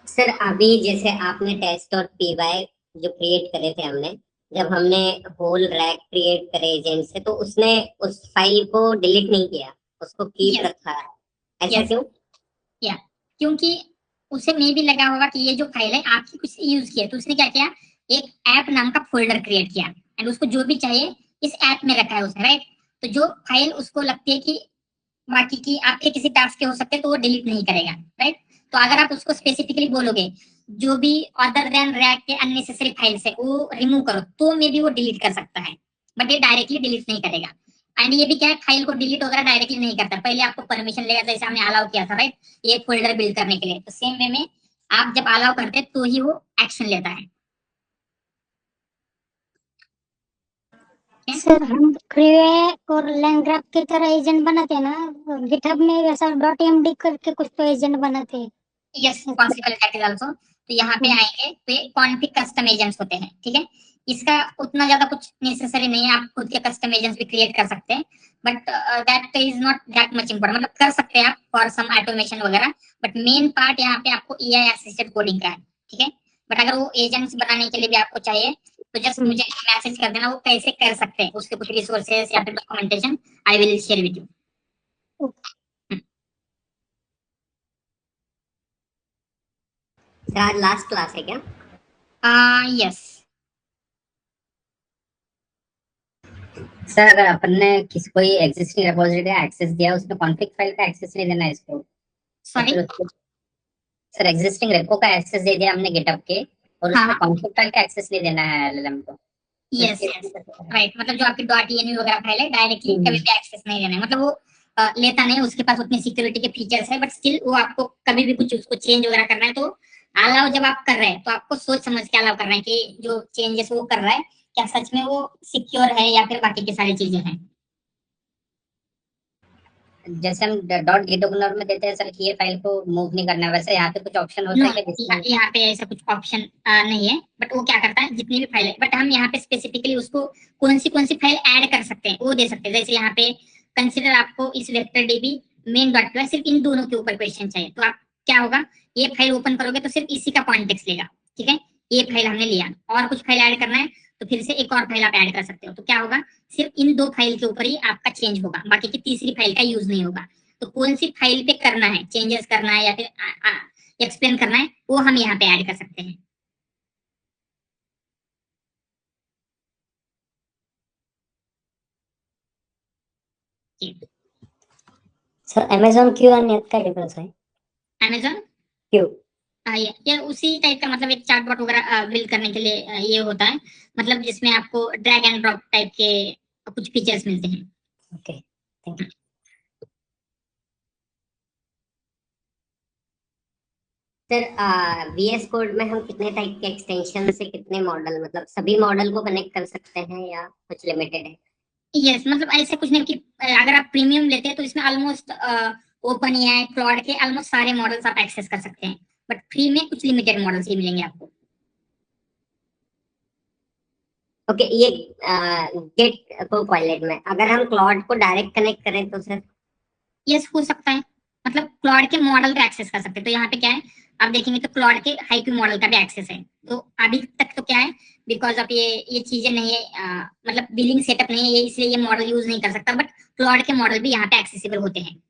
सर अभी जैसे आपने टेस्ट और पीवाई जो क्रिएट करे थे हमने, जब हमने होल रैक क्रिएट करे एजेंट से, तो उसने उस फाइल को डिलीट नहीं किया, उसको कीप Yes. रखा है, ऐसा Yes. क्यों? या क्योंकि उसे मे भी लगा होगा कि ये जो फाइल है आपकी कुछ यूज की है, तो उसने क्या किया, एक ऐप नाम का फोल्डर क्रिएट किया, एंड उसको जो भी चाहिए इस ऐप में रखा है उसने, राइट। तो जो फाइल उसको लगती है कि बाकी की आपके किसी टास्क के हो सकते हैं, तो वो डिलीट नहीं करेगा, राइट। तो अगर आप उसको स्पेसिफिकली बोलोगे जो भी अदर देन रैक के अननेसेसरी फाइल्स है वो रिमूव करो, तो मे बी वो डिलीट कर सकता है, बट ये डायरेक्टली डिलीट नहीं करेगा। एंड ये भी क्या है, फाइल को डिलीट वगैरह डायरेक्टली नहीं करता, पहले आपको परमिशन लेगा, जैसे हमने अलाउ किया था राइट, ये फोल्डर बिल्ड करने के लिए, तो सेम वे में आप जब अलाउ करते हैं तो ही वो एक्शन लेता है। सर हम क्रिए और लैंग्राफ की तरह एजेंट बनाते हैं ना, गिटहब में वैसा डॉट एमडी करके कुछ तो एजेंट बनाते हैं। Yes, possible that is also. तो यहाँ पे आएंगे तो ये कॉन्फिग कस्टम एजेंट्स होते हैं, ठीक है। इसका उतना ज्यादा कुछ नेसेसरी नहीं है, आप खुद के कस्टम एजेंट्स भी क्रिएट कर सकते हैं, but that is not that much important, मतलब कर सकते हैं आप फॉर सम ऑटोमेशन वगैरह, बट मेन पार्ट यहाँ पे आपको एआई असिस्टेड कोडिंग का है, ठीक है। बट अगर वो एजेंट्स बनाने के लिए भी आपको चाहिए तो जस्ट मुझे मैसेज कर देना, वो कैसे कर सकते हैं, उसके कुछ रिसोर्सेज या फिर documentation I will share with you. Sir आज लास्ट क्लास है क्या? यस। सर अगर अपन ने किसी कोई एग्जिस्टिंग रिपोजिटरी का एक्सेस दिया, उसमें कॉन्फ्लिग फाइल का एक्सेस नहीं देना है इसको, तो सॉरी, फिर उसको सर एग्जिस्टिंग रेपो का एक्सेस दे दिया हमने गिटहब के, और उसमें हाँ कॉन्फ्लिग फाइल का एक्सेस नहीं देना है एलएलएम को, तो यस इसके यस राइट, मतलब जो आपकी डॉट एनवी वगैरह फाइल है डायरेक्टली हम्म। कभी भी एक्सेस नहीं देना है, मतलब वो लेता नहीं, उसके पास उतनी सिक्योरिटी के फीचर्स है, बट स्टिल वो आपको कभी भी कुछ उसको चेंज वगैरह करना है तो अलाउ जब आप कर रहे हैं तो आपको सोच समझ के अलाउ कर रहे हैं कि जो चेंजेस वो कर रहा है क्या सच में वो सिक्योर है या फिर बाकी की सारी चीजें हैं। जैसे हम डॉट गिट ओपनर में देते हैं सर कि ये फाइल को मूव नहीं करना है, वैसे यहाँ पे कुछ ऑप्शन होता नो, है क्या जिसमें यहाँ पे ऐसा कुछ ऑप्शन नहीं है, बट वो क्या करता है जितनी भी फाइल है, बट हम यहाँ पे स्पेसिफिकली उसको कौन सी फाइल ऐड कर सकते हैं वो दे सकते हैं। जैसे यहाँ पे कंसिडर आपको इस वेक्टर डीबी मेन डॉट पे सिर्फ इन दोनों के ऊपर क्वेश्चन चाहिए, तो आप क्या होगा, ये फाइल ओपन करोगे तो सिर्फ इसी का कॉन्टेक्स्ट लेगा, ठीक है। ये फाइल हमने लिया, और कुछ फाइल ऐड करना है तो फिर से एक और फाइल आप ऐड कर सकते हो, तो क्या होगा, सिर्फ इन दो फाइल के ऊपर ही आपका चेंज होगा, बाकी की तीसरी फाइल का यूज नहीं होगा। तो कौन सी फाइल पे करना है, चेंजेस करना है या फिर एक्सप्लेन करना है, वो हम यहाँ पे ऐड कर सकते हैं। सर अमेजोन क्यू और नेट का डिफरेंस है? अमेजोन क्यू ये उसी टाइप का, मतलब एक चैटबॉट वगैरह बिल्ड करने के लिए ये होता है, मतलब जिसमें आपको ड्रैग एंड ड्रॉप टाइप के कुछ फीचर्स मिलते हैं। Okay, thank you. Sir VS code में हम कितने टाइप के एक्सटेंशन से कितने मॉडल, मतलब सभी मॉडल को कनेक्ट कर सकते हैं या कुछ लिमिटेड है? यस, मतलब ऐसे कुछ नहीं कि अगर आप प्रीमियम लेते हैं तो इसमें ऑलमोस्ट ओपन एआई क्लॉड के ऑलमोस्ट सारे मॉडल्स आप एक्सेस कर सकते हैं, बट फ्री में कुछ लिमिटेड मॉडल्स ही मिलेंगे आपको। ओके, ये गेट को पायलट में अगर हम क्लाउड को डायरेक्ट कनेक्ट करें तो सर? यस, हो सकता है, मतलब क्लॉड के मॉडल का एक्सेस कर सकते हैं। तो यहाँ पे क्या है, आप देखेंगे तो क्लॉड के हाइक्यू मॉडल का भी एक्सेस है। तो अभी तक तो क्या है, बिकॉज ऑफ ये चीजें नहीं है, मतलब बिलिंग सेटअप नहीं है ये, इसलिए ये मॉडल यूज नहीं कर सकता, बट क्लॉड के मॉडल भी यहाँ पे एक्सेसिबल होते हैं।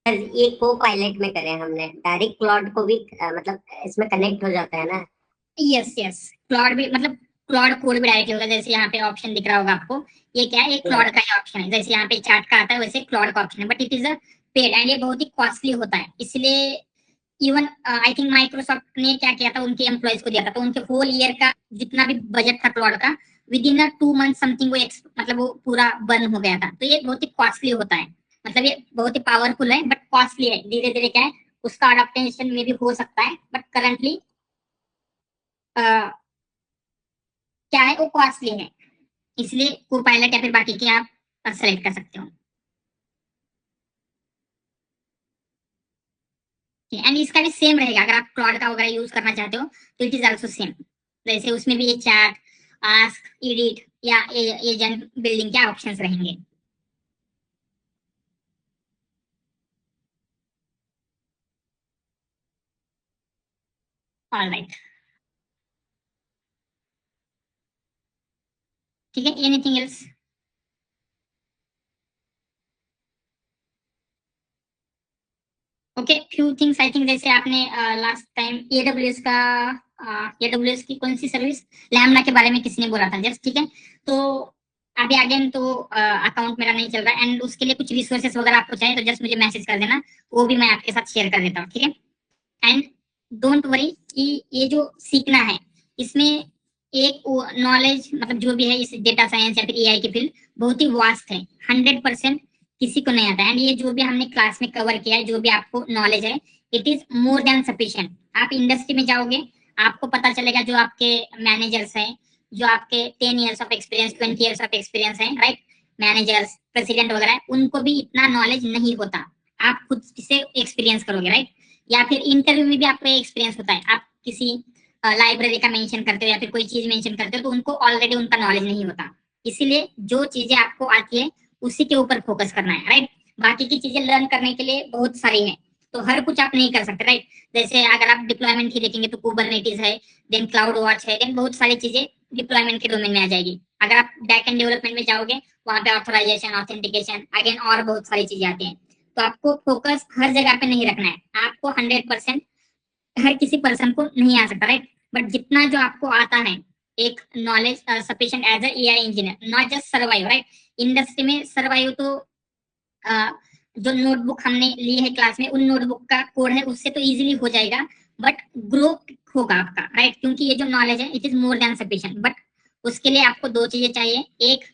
सर ये को पायलट में करें हमने, डायरेक्ट क्लाउड को भी मतलब इसमें कनेक्ट हो जाता है ना? यस यस, क्लॉड भी मतलब क्लॉड कोड भी डायरेक्टली होगा। जैसे यहाँ पे ऑप्शन दिख रहा होगा आपको, ये क्या है, ये क्लॉड का ही ऑप्शन है। जैसे यहाँ पे चार्ट का आता है वैसे क्लॉड का ऑप्शन है, but it is a paid and ये बहुत ही कॉस्टली होता है। इसलिए इवन आई थिंक माइक्रोसॉफ्ट ने क्या किया था, उनके एम्प्लॉयज को दिया था, तो उनके होल ईयर का जितना भी बजट था क्लॉड का, विद इन 2 मंथ समथिंग वो मतलब वो पूरा बर्न हो गया था। तो ये बहुत ही कॉस्टली होता है, मतलब ये बहुत ही पावरफुल है बट कॉस्टली है। धीरे धीरे क्या है, उसका अडॉप्टेशन में भी हो सकता है, बट करंटली क्या है, वो कॉस्टली है। इसलिए को पायलट या फिर बाकी के आप सेलेक्ट कर सकते हो। एंड इसका भी सेम रहेगा, अगर आप क्लॉड का वगैरह यूज करना चाहते हो तो इट इज ऑल्सो सेम। जैसे उसमें भी ये चैट, आस्क, एडिट या एजेंट बिल्डिंग के ऑप्शंस रहेंगे। ऑलराइट, ठीक है, anything else? Okay, few things I think, जैसे आपने लास्ट टाइम एडब्ल्यूएस का, एडब्ल्यूएस की कौन सी सर्विस, लैम्बडा के बारे में किसी ने बोला था जस्ट, ठीक है। तो अभी अगेन तो अकाउंट मेरा नहीं चल रहा है, एंड उसके लिए कुछ रिसोर्सेस वगैरह आपको चाहिए तो जस्ट मुझे मैसेज कर देना, वो भी मैं आपके साथ शेयर कर देता हूँ, ठीक है। एंड डोंट वरी कि ये जो सीखना है इसमें एक नॉलेज, मतलब जो भी है इस डेटा साइंस या फिर एआई की फील्ड बहुत ही वास्ट है, 100% किसी को नहीं आता है। एंड ये जो भी हमने क्लास में कवर किया है, जो भी आपको नॉलेज है, it is more than sufficient. आप इंडस्ट्री में जाओगे, आपको पता चलेगा जो आपके मैनेजर्स हैं, जो आपके 10 years of experience, 20 years of experience है, राइट, मैनेजर्स, प्रेसिडेंट वगैरह, उनको भी इतना नॉलेज नहीं होता। आप खुद से एक्सपीरियंस करोगे, राइट, या फिर इंटरव्यू में भी आपको एक्सपीरियंस होता है, आप किसी लाइब्रेरी का मेंशन करते हो या फिर कोई चीज मेंशन करते हो तो उनको ऑलरेडी उनका नॉलेज नहीं होता। इसीलिए जो चीजें आपको आती है उसी के ऊपर फोकस करना है, राइट। बाकी की चीजें लर्न करने के लिए बहुत सारी है, तो हर कुछ आप नहीं कर सकते, राइट। जैसे अगर आप डिप्लॉयमेंट ही देखेंगे तो कुबरनेटिस है, देन क्लाउड वॉच है, देन बहुत सारी चीजें डिप्लॉयमेंट के डोमेन में आ जाएगी। अगर आप बैक एंड डेवलपमेंट में जाओगे, वहां पे ऑथराइजेशन, ऑथेंटिकेशन, अगेन और बहुत सारी चीजें आती हैं। तो आपको फोकस हर जगह पे नहीं रखना है। आपको 100% हर किसी पर्सन को नहीं आ सकता, राइट, बट जितना जो आपको आता है, एक knowledge sufficient as AI engineer, not just survive, right. Industry में सर्वाइव तो जो नोटबुक हमने ली है क्लास में, उन नोटबुक का कोड है उससे तो इजीली हो जाएगा, बट ग्रो होगा आपका, राइट, क्योंकि ये जो नॉलेज है it is more than sufficient. But उसके लिए आपको दो चीजें चाहिए, एक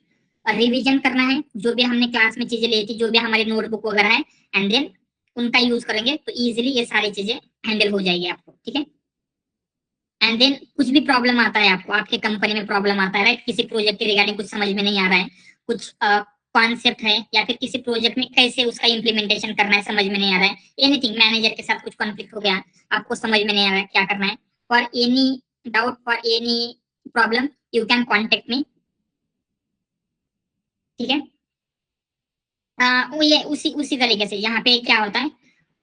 रिवीजन करना है, जो भी हमने क्लास में चीजें ली थी, जो भी हमारी नोटबुक वगैरह है, एंड देन उनका यूज करेंगे तो इजीली ये सारी चीजें हैंडल हो जाएगी आपको, ठीक है। एंड देन कुछ भी प्रॉब्लम आता है आपको, आपके कंपनी में प्रॉब्लम आता है, राइट, किसी प्रोजेक्ट के रिगार्डिंग कुछ समझ में नहीं आ रहा है, कुछ कॉन्सेप्ट है या फिर किसी प्रोजेक्ट में कैसे उसका इम्प्लीमेंटेशन करना है समझ में नहीं आ रहा है, एनीथिंग, मैनेजर के साथ कुछ कॉन्फ्लिक्ट हो गया, आपको समझ में नहीं आ रहा है क्या करना है, for any doubt, for any problem, you can contact me, ठीक है। वो ये उसी उसी तरीके से यहाँ पे क्या होता है,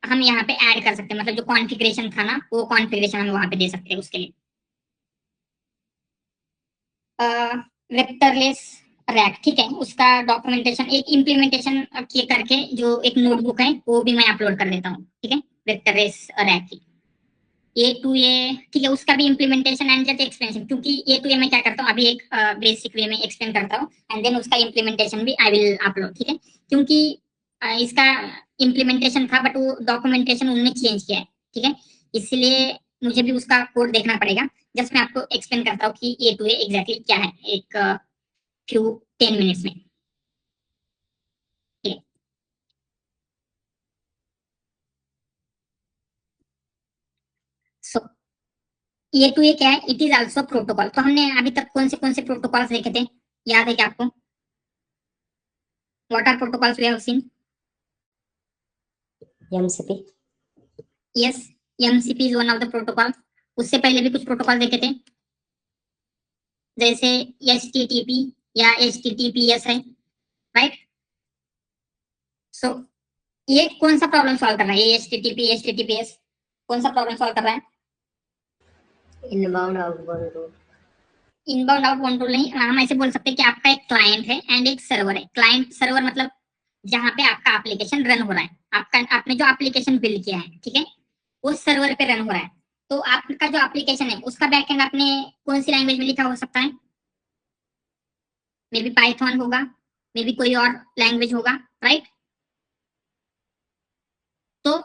हम यहाँ पे ऐड कर सकते हैं, मतलब जो कॉन्फ़िगरेशन था ना, वो कॉन्फ़िगरेशन हम वहाँ पे दे सकते हैं उसके लिए। वेक्टरलेस रैक, ठीक है, उसका डॉक्यूमेंटेशन, एक इम्प्लीमेंटेशन के करके जो एक नोटबुक है वो भी मैं अपलोड कर देता हूँ, ठीक है, वेक्टरलेस रैक की ए टू ए, ठीक है, उसका भी इम्प्लीमेंटेशन एंड जस्ट एक्सप्लेनेशन, क्योंकि ए टू ए मैं क्या करता हूँ अभी एक बेसिक वे में एक्सप्लेन करता हूँ, एंड देन उसका इम्प्लीमेंटेशन भी आई विल अपलोड, ठीक है, क्योंकि इसका इम्प्लीमेंटेशन था बट वो डॉक्यूमेंटेशन उन्होंने चेंज किया है, ठीक है, इसलिए मुझे भी उसका कोड देखना पड़ेगा। जस्ट मैं आपको एक्सप्लेन करता हूँ कि ए टू ए एग्जैक्टली क्या है, एक फ्यू 10 मिनट्स में। ये टू ये क्या है, इट इज आल्सो प्रोटोकॉल। तो हमने अभी तक कौन से प्रोटोकॉल्स देखे थे, याद है क्या आपको? What are protocols we have seen? MCP. Yes, MCP is one of the protocol. उससे पहले भी कुछ प्रोटोकॉल देखे थे, जैसे एचटीटीपी या एचटीटीपीएस है, राइट? सो ये कौन सा प्रॉब्लम सॉल्व कर रहा है, ये एचटीटीपी एचटीटीपीएस कौन सा प्रॉब्लम सॉल्व कर रहा है? Inbound outbound route. Inbound outbound rule नहीं, हम ऐसे बोल सकते हैं कि आपका एक क्लाइंट है एंड एक सर्वर है। क्लाइंट सर्वर मतलब जहां पे आपका एप्लीकेशन रन हो रहा है, आपका आपने जो एप्लीकेशन बिल्ड किया है, ठीक है, वो सर्वर पे रन हो रहा है। तो आपका जो एप्लीकेशन है उसका बैकएंड आपने कौन सी लैंग्वेज में लिखा हो सकता है? मे बी पाइथन होगा, मे बी कोई और लैंग्वेज होगा, राइट? तो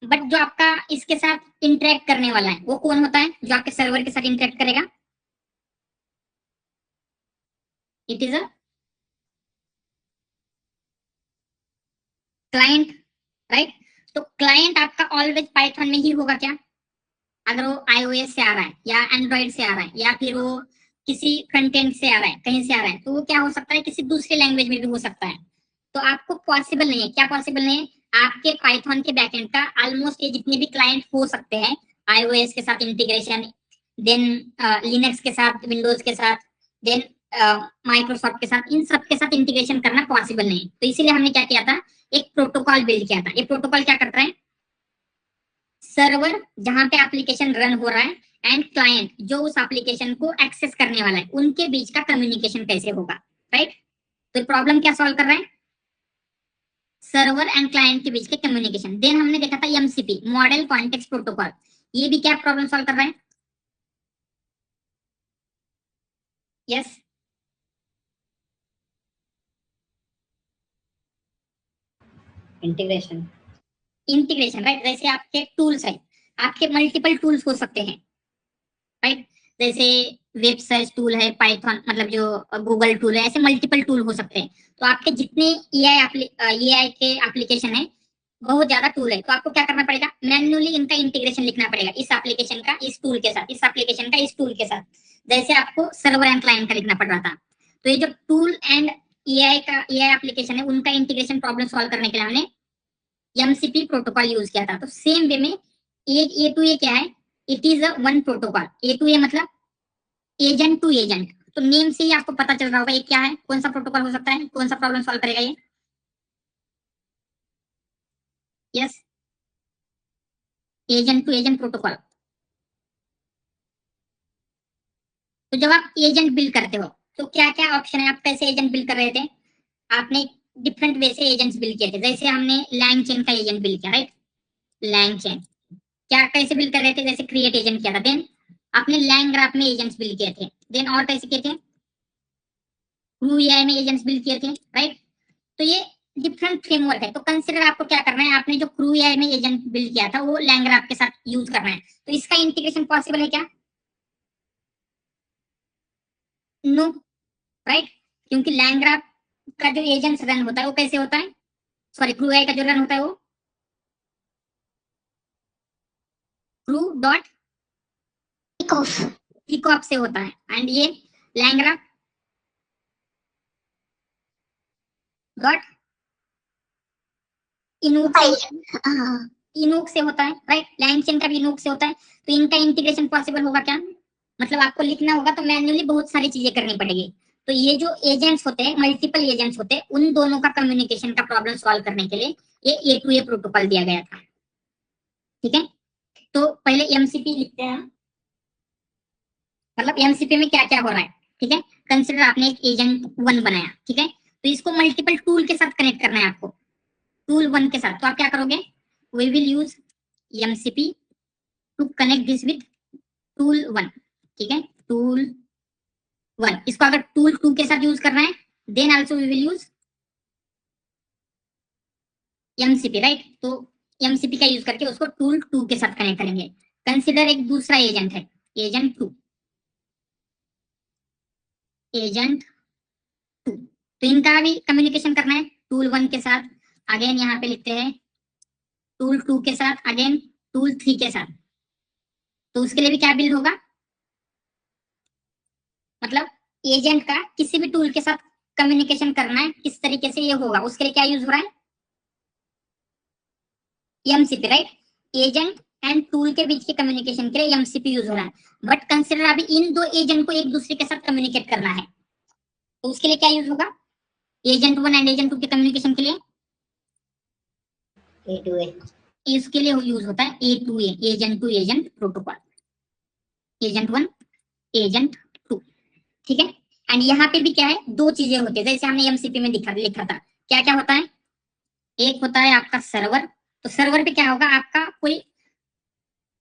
बट जो आपका इसके साथ इंटरेक्ट करने वाला है वो कौन होता है, जो आपके सर्वर के साथ इंटरेक्ट करेगा? It is a client, right? तो क्लाइंट आपका ऑलवेज पाइथन में ही होगा क्या? अगर वो iOS से आ रहा है या एंड्रॉइड से आ रहा है या फिर वो किसी कंटेंट से आ रहा है, कहीं से आ रहा है, तो वो क्या हो सकता है, किसी दूसरे लैंग्वेज में भी हो सकता है। तो आपको पॉसिबल नहीं है, क्या पॉसिबल नहीं है? आपके पाइथन के बैकएंड का ऑलमोस्ट ये जितने भी क्लाइंट हो सकते हैं, iOS के साथ इंटीग्रेशन, देन लिनक्स के साथ, विंडोज के साथ, देन माइक्रोसॉफ्ट के साथ, इन सब के साथ इंटीग्रेशन करना पॉसिबल नहीं है। तो इसीलिए हमने क्या किया था, एक प्रोटोकॉल बिल्ड किया था। ये प्रोटोकॉल क्या करता है, सर्वर जहां पे एप्लीकेशन रन हो रहा है एंड क्लाइंट जो उस एप्लीकेशन को एक्सेस करने वाला है, उनके बीच का कम्युनिकेशन कैसे होगा, राइट? तो प्रॉब्लम क्या सॉल्व कर रहा है, सर्वर एंड क्लाइंट के बीच के कम्युनिकेशन। देन हमने देखा था एमसीपी, मॉडल कॉन्टेक्स्ट प्रोटोकॉल। ये भी क्या प्रॉब्लम सॉल्व कर रहा है? Yes, integration. Integration, right? जैसे आपके टूल्स है, आपके मल्टीपल टूल्स हो सकते हैं, राइट? जैसे वेब सर्च टूल है, पाइथन मतलब जो गूगल टूल है, ऐसे मल्टीपल टूल हो सकते हैं। तो आपके जितने एआई के एप्लीकेशन है, बहुत ज्यादा टूल है, तो आपको क्या करना पड़ेगा, मैन्युअली इनका इंटीग्रेशन लिखना पड़ेगा, इस एप्लीकेशन का इस टूल के साथ, इस एप्लीकेशन का इस टूल के साथ, जैसे आपको सर्वर एंड क्लाइंट का लिखना पड़ रहा था। तो ये जो टूल एंड एआई एप्लीकेशन है, उनका इंटीग्रेशन प्रॉब्लम सॉल्व करने के लिए हमने एमसीपी प्रोटोकॉल यूज किया था। तो सेम वे में ए टू ए क्या है, it is a one protocol. A to A मतलब एजेंट टू एजेंट। तो नेम से ही आपको पता चल रहा होगा ये क्या है, कौन सा प्रोटोकॉल हो सकता है, कौन सा प्रॉब्लम सॉल्व करेगा ये। Yes, agent to agent protocol. तो जब आप एजेंट बिल्ड करते हो तो क्या क्या ऑप्शन है, आप कैसे एजेंट बिल्ड कर रहे थे? आपने डिफरेंट वे से एजेंट्स बिल्ड किए थे, जैसे हमने लैंग चेन का एजेंट बिल्ड किया, राइट? लैंग चेन क्या कैसे बिल्ड कर रहे थे, जैसे क्रिएट एजेंट किया था। देन आपने लैंग ग्राफ में एजेंट्स बिल्ड किए थे। देन और कैसे किए थे, ग्रू एआई में एजेंट्स बिल्ड किए थे, राइट? तो ये डिफरेंट फ्रेमवर्क है। तो कंसिडर आपको क्या करना है, आपने जो क्रू एआई में एजेंट बिल्ड किया था वो लैंग्राफ के साथ यूज करना है। तो इसका इंटीग्रेशन पॉसिबल है क्या? No, right? क्योंकि लैंग्राफ का जो एजेंट रन होता है वो कैसे होता है, सॉरी क्रू एआई का जो रन होता है वो crew dot kick off. Kick off से होता है, एंड ये लैंग्राफ डॉट इनूक इनूक से होता है, राइट? लैंग चेन का भी इनूक से होता है। तो इनका इंटीग्रेशन पॉसिबल होगा क्या, मतलब आपको लिखना होगा तो मैन्युअली बहुत सारी चीजें करनी पड़ेगी। तो ये जो एजेंट्स होते हैं, मल्टीपल एजेंट्स होते हैं, उन दोनों का कम्युनिकेशन का प्रॉब्लम सॉल्व करने के लिए ये ए टू ए प्रोटोकॉल दिया गया था, ठीक है? तो पहले एमसीपी लिखते हैं, मतलब एमसीपी में क्या क्या हो रहा है, ठीक है? कंसिडर आपने एक एजेंट वन बनाया, ठीक है? तो इसको मल्टीपल टूल के साथ कनेक्ट करना है आपको, टूल वन के साथ। तो आप क्या करोगे, we will use MCP to connect this with tool one, ठीक है? टूल वन, इसको अगर टूल टू के साथ यूज करना है, then also we will use MCP, right? तो एमसीपी का यूज करके उसको टूल टू के साथ कनेक्ट करेंगे। कंसिडर एक दूसरा एजेंट है, एजेंट टू, एजेंट टू। तो इनका भी कम्युनिकेशन करना है टूल वन के साथ। अगेन यहाँ पे लिखते हैं टूल टू के साथ, अगेन टूल थ्री के साथ, तो उसके लिए भी क्या बिल्ड होगा, मतलब एजेंट का किसी भी टूल के साथ कम्युनिकेशन करना है किस तरीके से ये होगा, उसके लिए क्या यूज हो रहा है, MCP, right. Agent and tool के बीच के कम्युनिकेशन के लिए एमसीपी यूज हो रहा है। बट कंसिडर अभी इन दो एजेंट को एक दूसरे के साथ कम्युनिकेट करना है, तो उसके लिए क्या यूज होगा, एजेंट 1 एंड एजेंट 2 के कम्युनिकेशन के लिए A2A। इसके लिए यूज होता है A2A, agent to agent protocol, agent 1 agent 2, ठीक है। एंड यहाँ पे भी क्या है, दो चीजें होती है जैसे हमने एमसीपी में लिखा था, क्या क्या होता है, एक होता है आपका सर्वर, तो सर्वर पे क्या होगा, आपका कोई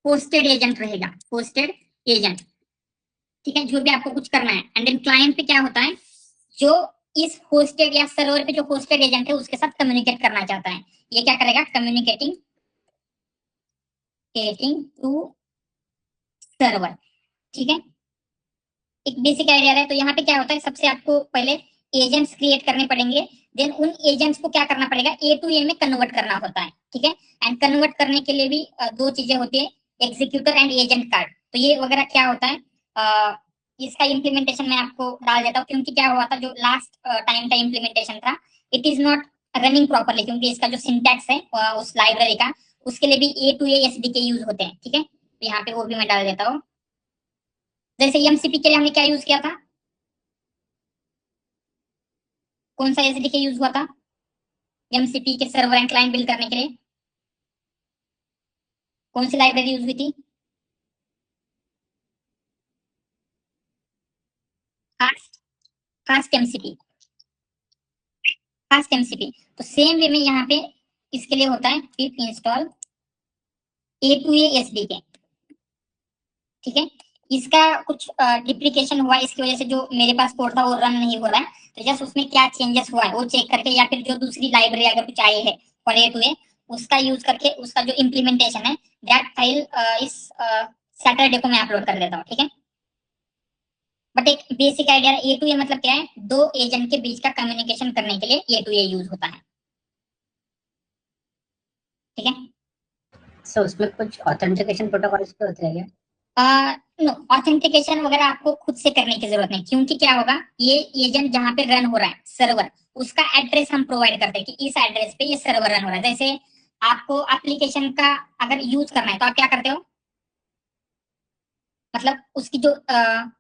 होस्टेड एजेंट रहेगा, होस्टेड एजेंट, ठीक है, जो भी आपको कुछ करना है। एंड देन क्लाइंट पे क्या होता है, जो इस होस्टेड या सर्वर पे जो होस्टेड एजेंट है उसके साथ कम्युनिकेट करना चाहता है, ये क्या करेगा, कम्युनिकेटिंग टू सर्वर, ठीक है। एक बेसिक आइडिया है। तो यहाँ पे क्या होता है, सबसे आपको पहले एजेंट्स क्रिएट करने पड़ेंगे, देन उन एजेंट्स को क्या करना पड़ेगा, ए टू ए में कन्वर्ट करना होता है, ठीक है। एंड कन्वर्ट करने के लिए भी दो चीजें होती है, एग्जीक्यूटर एंड एजेंट कार्ड। तो ये वगैरह क्या होता है, इसका इम्प्लीमेंटेशन मैं आपको डाल देता हूँ, क्योंकि क्या हुआ था जो लास्ट टाइम का इम्प्लीमेंटेशन था, it is not running properly, क्योंकि इसका जो सिंटैक्स है उस लाइब्रेरी का, उसके लिए भी ए टू ए एसडीके यूज होते हैं, ठीक है। तो यहाँ पे वो भी मैं डाल देता हूँ। जैसे एमसीपी के लिए हमने क्या यूज किया था, कौन सा एसडीके यूज हुआ था एमसीपी के सर्वर एंड क्लाइंट बिल्ड करने के लिए, कौन सी लाइब्रेरी यूज हुई थी, fast fast MCP, fast MCP. तो सेम वे में यहाँ पे इसके लिए होता है pip install A to A SDK, ठीक है। इसका कुछ डिप्लीकेशन हुआ, इसकी वजह से जो मेरे पास कोड था वो रन नहीं हो रहा है, तो जस्ट उसमें क्या चेंजेस हुआ है वो चेक करके, या फिर जो दूसरी लाइब्रेरी अगर कुछ आई है फॉर ए टू ए, उसका यूज करके उसका जो इम्प्लीमेंटेशन है दैट फाइल इस सैटरडे को मैं अपलोड कर देता हूँ, ठीक है। बट एक basic idea, A to A मतलब क्या है, दो एजेंट के बीच का कम्युनिकेशन करने के लिए ए टू ए यूज होता है, ठीक है। सो उसमें कुछ ऑथेंटिकेशन प्रोटोकॉल्स पे होते हैं क्या? नो, ऑथेंटिकेशन वगैरह आपको खुद से करने की जरूरत नहीं, क्योंकि क्या होगा, ये एजेंट जहां पे रन हो रहा है सर्वर, उसका एड्रेस हम प्रोवाइड करते हैं कि इस एड्रेस पे ये सर्वर रन हो रहा है। जैसे आपको एप्लीकेशन का अगर यूज करना है तो आप क्या करते हो, मतलब उसकी जो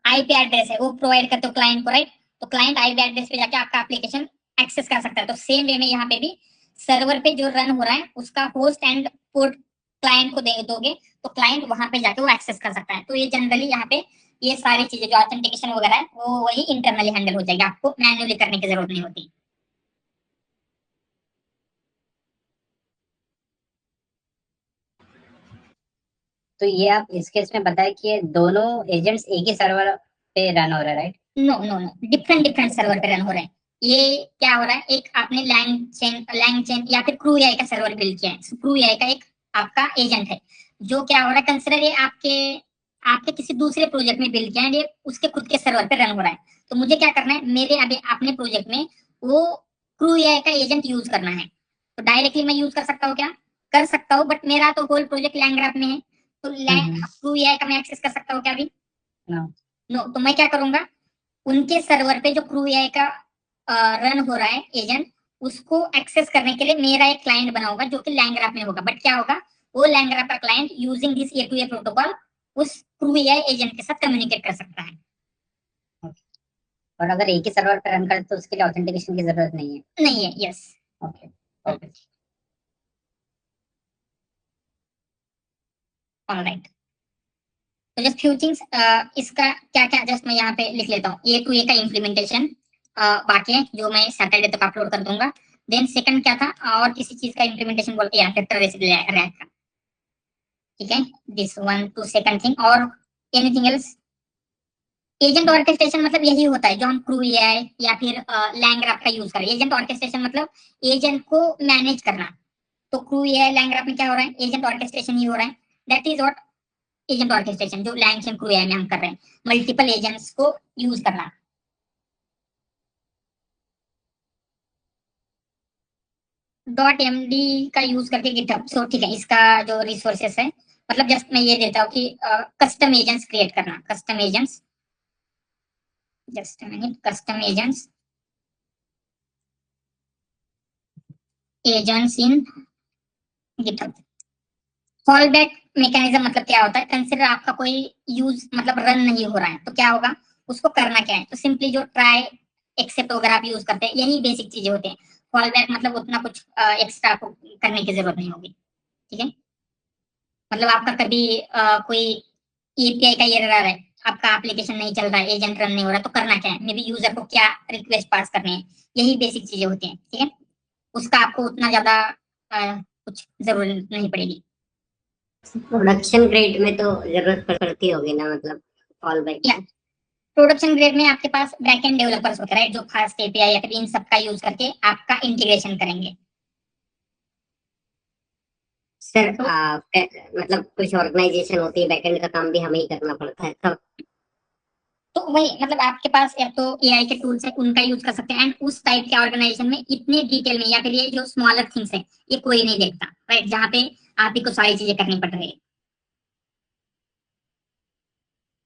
आईपी एड्रेस है वो प्रोवाइड करते हो क्लाइंट को, राइट। तो क्लाइंट आईपी एड्रेस पे जाके आपका एप्लीकेशन एक्सेस कर सकता है। तो सेम वे में यहाँ पे भी सर्वर पे जो रन हो रहा है उसका होस्ट एंड पोर्ट क्लाइंट को दे दोगे, तो क्लाइंट वहां पे जाके वो एक्सेस कर सकता है। तो ये जनरली यहाँ पे ये सारी चीजें जो ऑथेंटिकेशन वगैरह है वो वही इंटरनली हैंडल हो जाएगी, आपको मैन्युअली करने की जरूरत नहीं होती। तो ये आप इस केस में बताए कि ये दोनों एजेंट्स एक ही सर्वर पे रन हो रहा है, right? No no no, different different server पे रन हो रहे हैं। ये क्या हो रहा है, एक आपने लैंग चेन या फिर क्रू एआई का सर्वर बिल्ड किया है, क्रू एआई का एक आपका एजेंट है, जो क्या हो रहा है, कंसिडर ये आपके आपके किसी दूसरे प्रोजेक्ट में बिल्ड किया है, ये उसके खुद के सर्वर पे रन हो रहा है। तो मुझे क्या करना है, मेरे अभी अपने प्रोजेक्ट में वो क्रू एआई का एजेंट यूज करना है। तो डायरेक्टली मैं यूज कर सकता हूँ क्या, कर सकता हूँ, बट मेरा तो होल प्रोजेक्ट लैंग्राफ में है, तो क्रू एआई का मैं एक्सेस कर सकता हूँ क्या अभी, नो। नो। तो मैं क्या करूंगा, उनके सर्वर पे जो क्रू एआई का रन हो रहा है एजेंट, उसको एक्सेस करने के लिए मेरा एक क्लाइंट बनाऊंगा जो कि लैंग्राफ में होगा। बट क्या होगा, वो लैंग्राफ का client using this A to A protocol उस क्रू एआई एजेंट के साथ कम्युनिकेट कर सकता है। और अगर एक ही सर्वर पे रन करे तो उसके लिए ऑथेंटिकेशन की जरूरत नहीं है? नहीं है, यस। Okay okay, alright. तो जस्ट फ्यू थिंग्स, इसका क्या क्या जस्ट मैं यहाँ पे लिख लेता हूँ, ए टू ए का इम्प्लीमेंटेशन बाकी है जो मैं सैटरडे तक अपलोड कर दूंगा। देन सेकंड क्या था, और किसी चीज का इम्प्लीमेंटेशन बोल के वेक्टर रैक का, ठीक है। This one two second thing, और एनीथिंग एल्स। एजेंट ऑर्केस्ट्रेशन मतलब यही होता है जो हम क्रू एआई या फिर लैंग्राफ का यूज करें। एजेंट ऑर्केस्ट्रेशन मतलब एजेंट को मैनेज करना। तो क्रू एआई लैंग्राफ में क्या हो रहा है, एजेंट ऑर्केस्ट्रेशन ही हो रहा है। That is what agent orchestration जो लैंग्स एंड क्रू एआई में हम कर रहे हैं, मल्टीपल एजेंट्स को यूज करना। डॉट एमडी का यूज करके गिटहब, सो ठीक है, इसका जो रिसोर्सेस है मतलब जस्ट मैं ये देता हूँ कि कस्टम एजेंट्स क्रिएट करना, custom agents, just minute, custom agents इन गिटहब। फॉल बैक मैकेनिज्म मतलब क्या होता है, कंसिडर आपका कोई यूज मतलब रन नहीं हो रहा है तो क्या होगा, उसको करना क्या है, तो सिंपली जो ट्राई एक्सेप्ट वगैरह आप यूज करते हैं यही बेसिक चीजें होते हैं। फॉल बैक मतलब उतना कुछ एक्स्ट्रा आपको करने की जरूरत नहीं होगी, ठीक है। मतलब आपका कभी कोई एपीआई का एरर आ रहा है, आपका एप्लीकेशन नहीं चल रहा है, एजेंट रन नहीं हो रहा, तो करना क्या है, मे बी यूजर को क्या रिक्वेस्ट पास करनी है, यही बेसिक चीजें होती हैं, ठीक है। उसका आपको उतना ज्यादा कुछ जरूरत नहीं पड़ेगी। प्रोडक्शन ग्रेड में तो जरूरत पड़ती होगी ना, मतलब फॉल बैक या प्रोडक्शन ग्रेड में आपके पास बैकएंड डेवलपर्स होते हैं, जो फास्ट एपीआई या फिर इन सब का यूज करके आपका इंटीग्रेशन करेंगे। सर मतलब कुछ ऑर्गेनाइजेशन होती है, बैकएंड का काम भी हमें ही करना पड़ता है तब। तो वही मतलब आपके पास या तो एआई के टूल्स है उनका यूज कर सकते हैं, एंड उस टाइप के ऑर्गेनाइजेशन में इतने डिटेल में या फिर ये जो स्मॉलर थिंग्स है ये कोई नहीं देखता, राइट, जहाँ पे आप ही को सारी चीजें करनी पड़ रही है।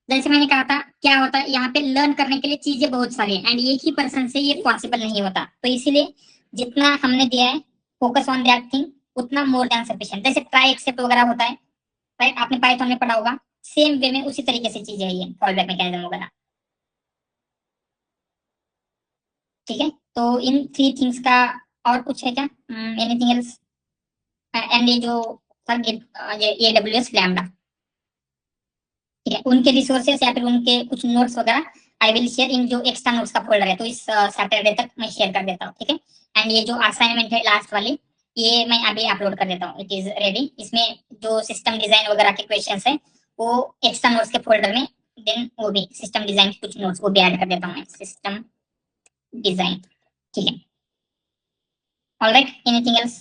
जैसे मैंने कहा था क्या होता है यहाँ पे लर्न करने के लिए चीजें बहुत सारी हैं, एंड एक ही पर्सन से ये पॉसिबल नहीं होता, तो इसीलिए जितना हमने दिया है फोकस ऑन दैट थिंग उतना मोर देन सफिशिएंट। जैसे ट्राई एक्सेप्ट वगैरह होता है, राइट, आपने पाइथन में पढ़ा होगा, सेम वे में उसी तरीके से चीजें है ये फॉल बैक मैकेनिज्म वगैरह, ठीक है। तो इन थ्री थिंग्स का और कुछ है क्या, एनीथिंग एल्स, एंड ये जो था AWS लैम्बडा, ठीक है, उनके रिसोर्सेस या फिर उनके कुछ नोट्स वगैरह आई विल शेयर इन जो एक्स्ट्रा नोट्स का फोल्डर है, तो इस सैटरडे तक मैं शेयर कर देता हूँ, ठीक है। एंड ये जो असाइनमेंट है लास्ट वाली ये मैं अभी अपलोड कर देता हूँ, इट इज रेडी। इसमें जो सिस्टम डिजाइन वगैरह के क्वेश्चंस है वो एक्स्ट्रा नोट्स के फोल्डर में, देन वो भी सिस्टम डिजाइन के कुछ नोट्स वो भी ऐड कर देता हूँ मैं, सिस्टम डिजाइन, ठीक है। Alright, anything else?